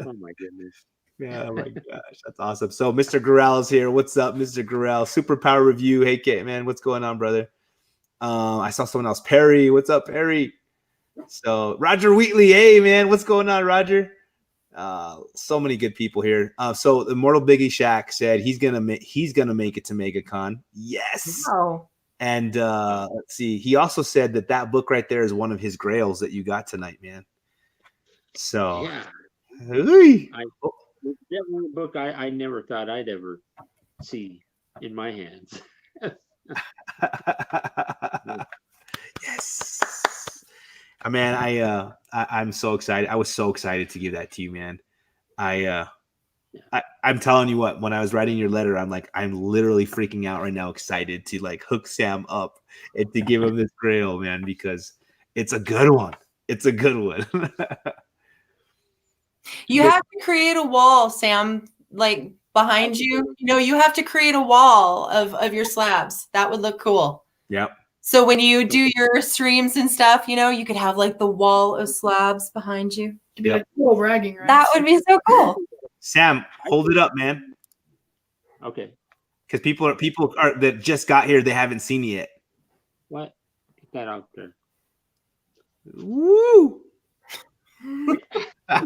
Oh my goodness. Yeah, oh my gosh, that's awesome. So Mr. Gurrell is here. What's up, Mr. Gurrell? Superpower review. Hey, Kate, man, what's going on, brother? I saw someone else. Perry, what's up, Perry? So Roger Wheatley, hey, man, what's going on, Roger? So many good people here. So Immortal Biggie Shack said he's gonna make it to MegaCon. Yes. Wow. And let's see. He also said that book right there is one of his grails that you got tonight, man. So yeah. Hey. It's definitely a book I never thought I'd ever see in my hands. Yes. Man, I'm so excited. I was so excited to give that to you, man. I'm telling you what, when I was writing your letter, I'm literally freaking out right now, excited to like hook Sam up and to give him this grail, man, because it's a good one. It's a good one. You have to create a wall, Sam, like behind you. You know, you have to create a wall of your slabs. That would look cool. Yep. So when you do your streams and stuff, you know, you could have like the wall of slabs behind you. To be like cool bragging rights. That would be so cool. Sam, hold it up, man. Okay. Because people are that just got here, they haven't seen it yet. What? Get that out there. Woo! Why are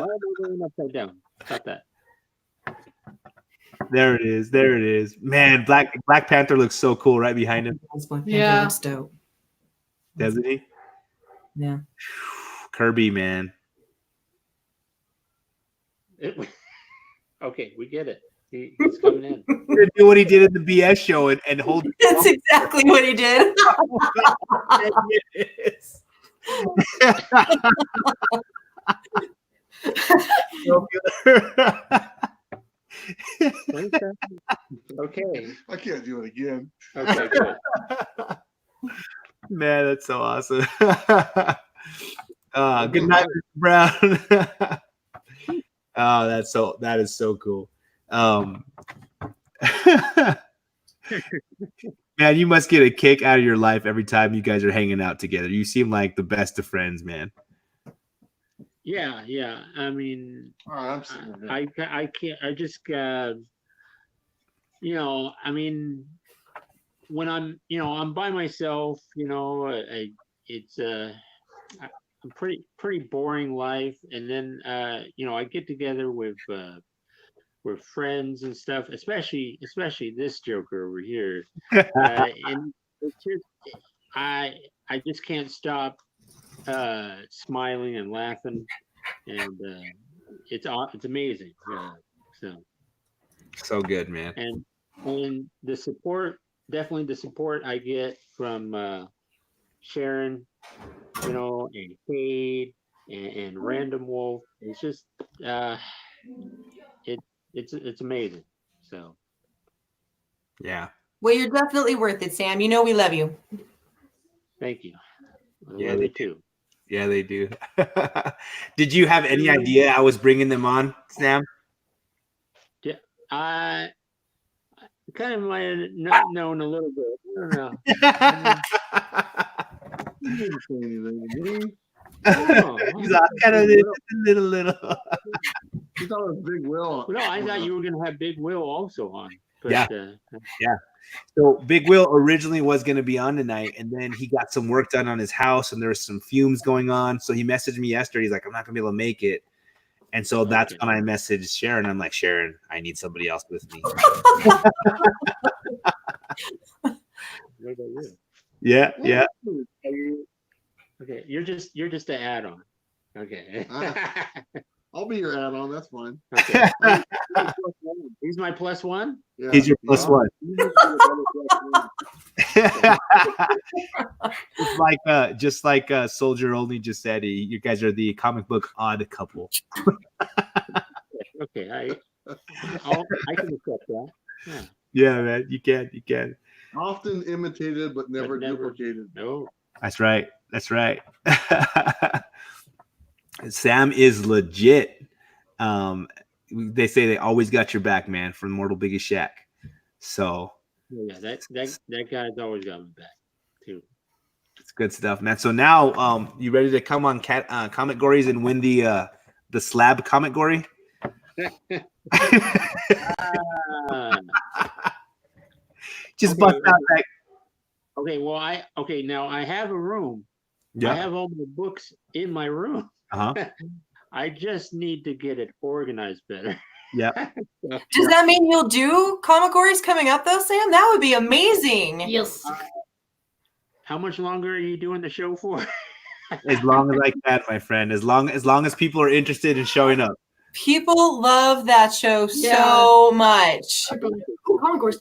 they going upside down? Stop that. There it is. There it is. Man, Black Panther looks so cool right behind him. Yeah. Looks dope. Doesn't he? Yeah. Kirby, man. Okay, we get it. He's coming in. He's gonna do what he did in the BS show and hold. That's exactly what he did. Okay. I can't do it again. Okay, good. Man, that's so awesome. Good night, Mr. Brown. That is so cool. Man, you must get a kick out of your life every time you guys are hanging out together. You seem like the best of friends, man. Yeah. I mean, I'm sitting there. I can't. I just you know. I mean, when I'm by myself. You know, it's a pretty boring life, and then you know, I get together with friends and stuff, especially this joker over here, and it's just I just can't stop smiling and laughing, and it's amazing. So good, man. And the support, definitely the support I get from Sharon, you know, and Cade and Random Wolf. It's just it's amazing. So Yeah. Well, you're definitely worth it, Sam. You know we love you. thank you. I Yeah, love they you too. Yeah, they do. Did you have any idea I was bringing them on, Sam? Yeah, I kind of might have not known a little bit. I don't know. You didn't say anything to me. Oh, He's like, kind of little. You thought it was Big Will. no, I thought you were gonna have Big Will also on. But, Yeah. So Big Will originally was going to be on tonight, and then he got some work done on his house, and there was some fumes going on. So he messaged me yesterday. He's like, "I'm not going to be able to make it," and so that's when I messaged Sharon. I'm like, "Sharon, I need somebody else with me." What about you? Yeah. Okay, you're just an add-on. Okay. I'll be your add-on. That's fine. Okay. He's my plus one. Yeah. He's your plus one. just like Soldier Only just said, you guys are the comic book odd couple. Okay, I can accept that. Yeah. Yeah, man, you can. Often imitated, but never duplicated. No. That's right. Sam is legit. They say they always got your back, man, from Mortal Biggest Shack. So yeah, that guy's always got my back too. It's good stuff, man. So now, you ready to come on Comic Gories and win the slab Comic Gory? Just bust out that. Okay, well, now I have a room. Yeah. I have all my books in my room. I just need to get it organized better. Yeah. Does that mean you'll do Comic Gories coming up though, Sam? That would be amazing. Yes. How much longer are you doing the show for? As long as I can, my friend. As long as people are interested in showing up. People love that show so much. Comic Gories.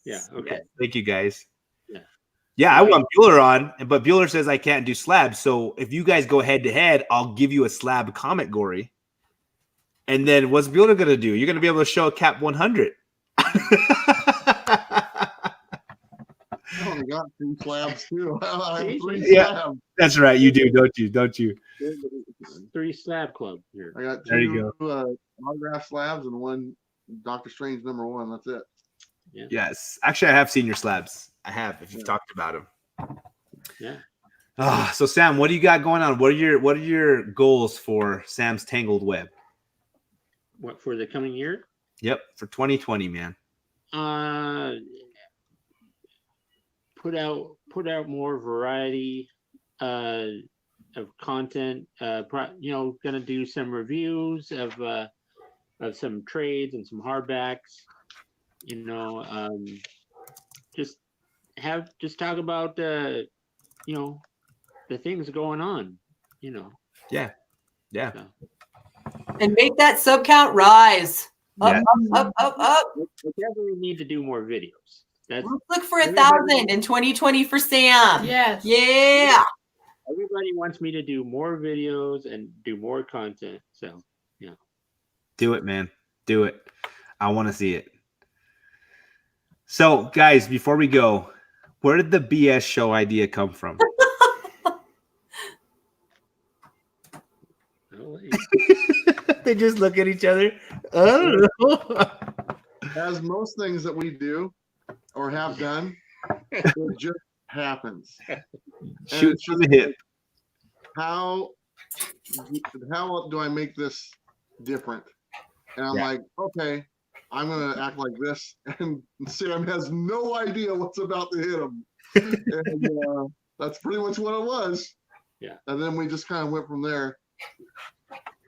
Yeah. Okay. Thank you, guys. Yeah. Yeah, I want Bueller on, but Bueller says I can't do slabs. So if you guys go head to head, I'll give you a slab Comic Gory. And then what's Bueller going to do? You're going to be able to show Cap 100. only got 2 slabs too. I have 3 Yeah. slabs. That's right. You do, don't you? Don't you? 3 slab club here. I got There you 2 autograph slabs and 1 Doctor Strange #1. That's it. Yeah. Yes. Actually, I have seen your slabs. I have, if you've talked about them. Yeah. So Sam, what do you got going on? What are your goals for Sam's Tangled Web? What for the coming year? Yep, for 2020, man. Put out more variety of content. Gonna do some reviews of some trades and some hardbacks. Just talk about the things going on. Yeah. So. And make that sub count rise. Up, Yeah. up. We definitely need to do more videos. Let's look for 1,000 in 2020 for Sam. Yes. Yeah. Everybody wants me to do more videos and do more content. So, yeah. Do it, man. Do it. I want to see it. So, guys, before we go, where did the BS show idea come from? They just look at each other. Oh. As most things that we do or have done, it just happens. Shoot from the hip. How do I make this different? And I'm like, okay, I'm gonna act like this, and Sam has no idea what's about to hit him. And that's pretty much what it was. Yeah. And then we just kind of went from there.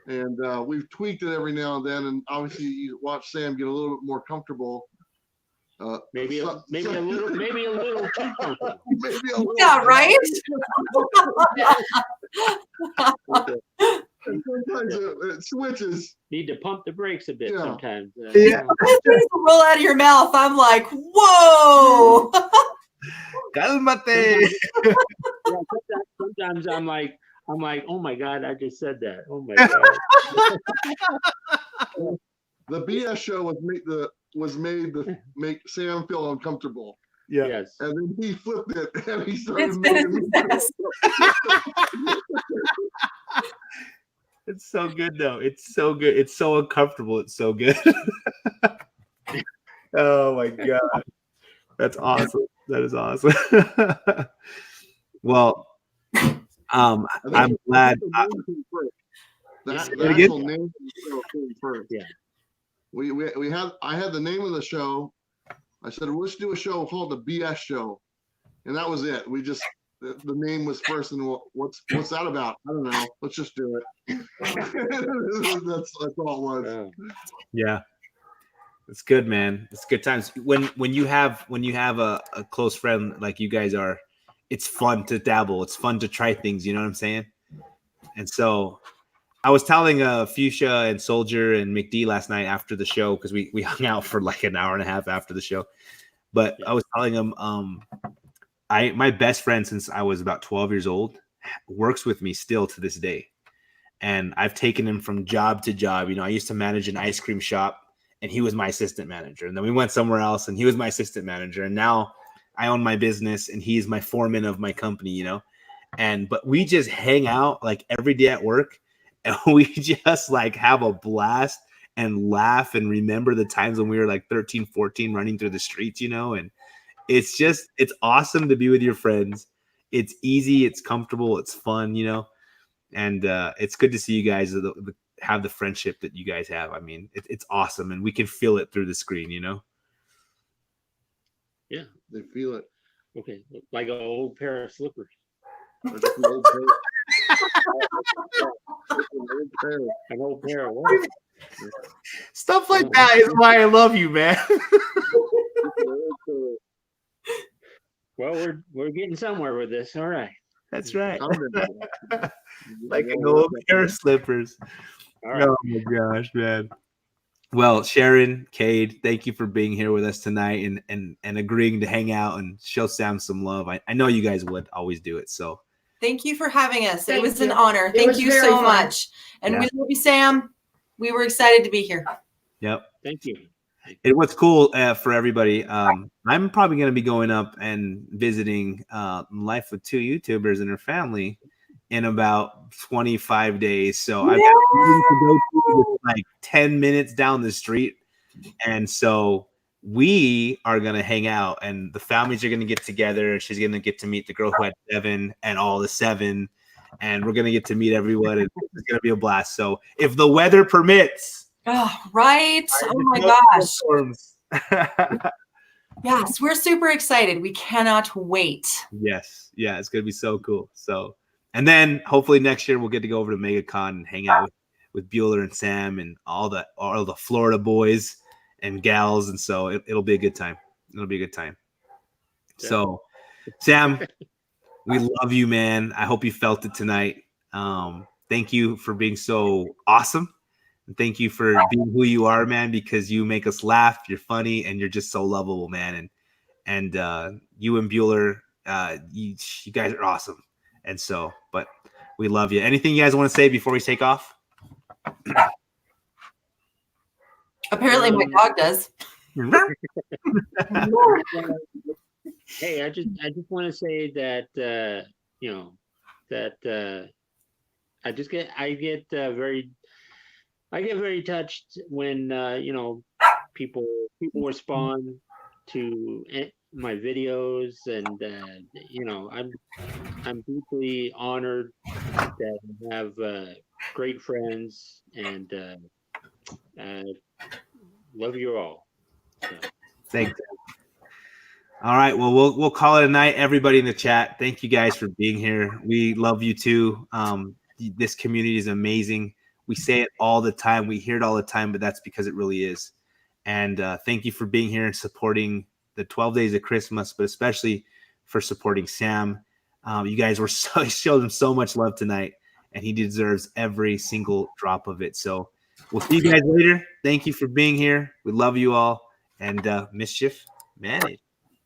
And we've tweaked it every now and then, and obviously you watch Sam get a little bit more comfortable. Maybe a little too comfortable. Maybe a little. Yeah, right? Sometimes it switches. Need to pump the brakes a bit sometimes. Yeah. Things roll out of your mouth. I'm like, whoa. Cálmate. Sometimes I'm like, oh my God, I just said that. Oh my God. The BS show was made to make Sam feel uncomfortable. Yeah. Yes. And then he flipped it and he started It's been making a success. It's so good, though. It's so good. It's so uncomfortable. It's so good. Oh, my God. That's awesome. That is awesome. Well, I'm glad. The actual name of the show came first. Yeah. I had the name of the show. I said, let's do a show called the BS Show. And that was it. We just, the name was first, and what's that about? I don't know. Let's just do it. That's all it was. Yeah. It's good, man. It's good times. When you have a close friend like you guys are, it's fun to dabble. It's fun to try things. You know what I'm saying? And so I was telling Fuchsia and Soldier and McD last night after the show, because we hung out for like an hour and a half after the show. But I was telling them, my best friend since I was about 12 years old works with me still to this day. And I've taken him from job to job. I used to manage an ice cream shop, and he was my assistant manager. And then we went somewhere else, and he was my assistant manager. And now I own my business, and he's my foreman of my company, but we just hang out like every day at work, and we just like have a blast and laugh and remember the times when we were like 13, 14 running through the streets, and it's awesome to be with your friends. It's easy. It's comfortable. It's fun, and it's good to see you guys have the friendship that you guys have. I mean, it's awesome, and we can feel it through the screen, Yeah, they feel it. Okay, like an old pair of slippers. An old pair of what? Stuff like that is why I love you, man. Well, we're getting somewhere with this. All right. That's right. Like an old pair of slippers. All right. Oh my gosh, man. Well, Sharon, Cade, thank you for being here with us tonight and agreeing to hang out and show Sam some love. I know you guys would always do it. So thank you for having us. Thank it was you. an honor. Thank you so much. And we love you, Sam. We were excited to be here. Yep. Thank you. what's cool for everybody, I'm probably going to be going up and visiting Life with Two YouTubers and her family in about 25 days. So I've got a meeting to go to like 10 minutes down the street. And so we are going to hang out and the families are going to get together. She's going to get to meet the girl who had 7 and all the 7. And we're going to get to meet everyone. And it's going to be a blast. So if the weather permits. Oh, right. Oh my gosh. Yes, we're super excited. We cannot wait. Yes. Yeah, it's going to be so cool. So, and then hopefully next year we'll get to go over to MegaCon and hang out with Bueller and Sam and all the Florida boys and gals. And so it'll be a good time. It'll be a good time. Yeah. So, Sam, we love you, man. I hope you felt it tonight. Thank you for being so awesome. And thank you for being who you are, man, because you make us laugh. You're funny and you're just so lovable, man. And you and Bueller, you guys are awesome. And so, but we love you. Anything you guys want to say before we take off? Apparently my dog does. Hey, I just want to say that I get very touched when people respond to my videos, and I'm deeply honored that I have great friends, and love you all. So. Thanks. All right. Well, we'll call it a night. Everybody in the chat, thank you guys for being here. We love you too. This community is amazing. We say it all the time. We hear it all the time, but that's because it really is. And thank you for being here and supporting the 12 Days of Christmas, but especially for supporting Sam. You guys showed him so much love tonight, and he deserves every single drop of it. So we'll see you guys later. Thank you for being here. We love you all, and mischief managed.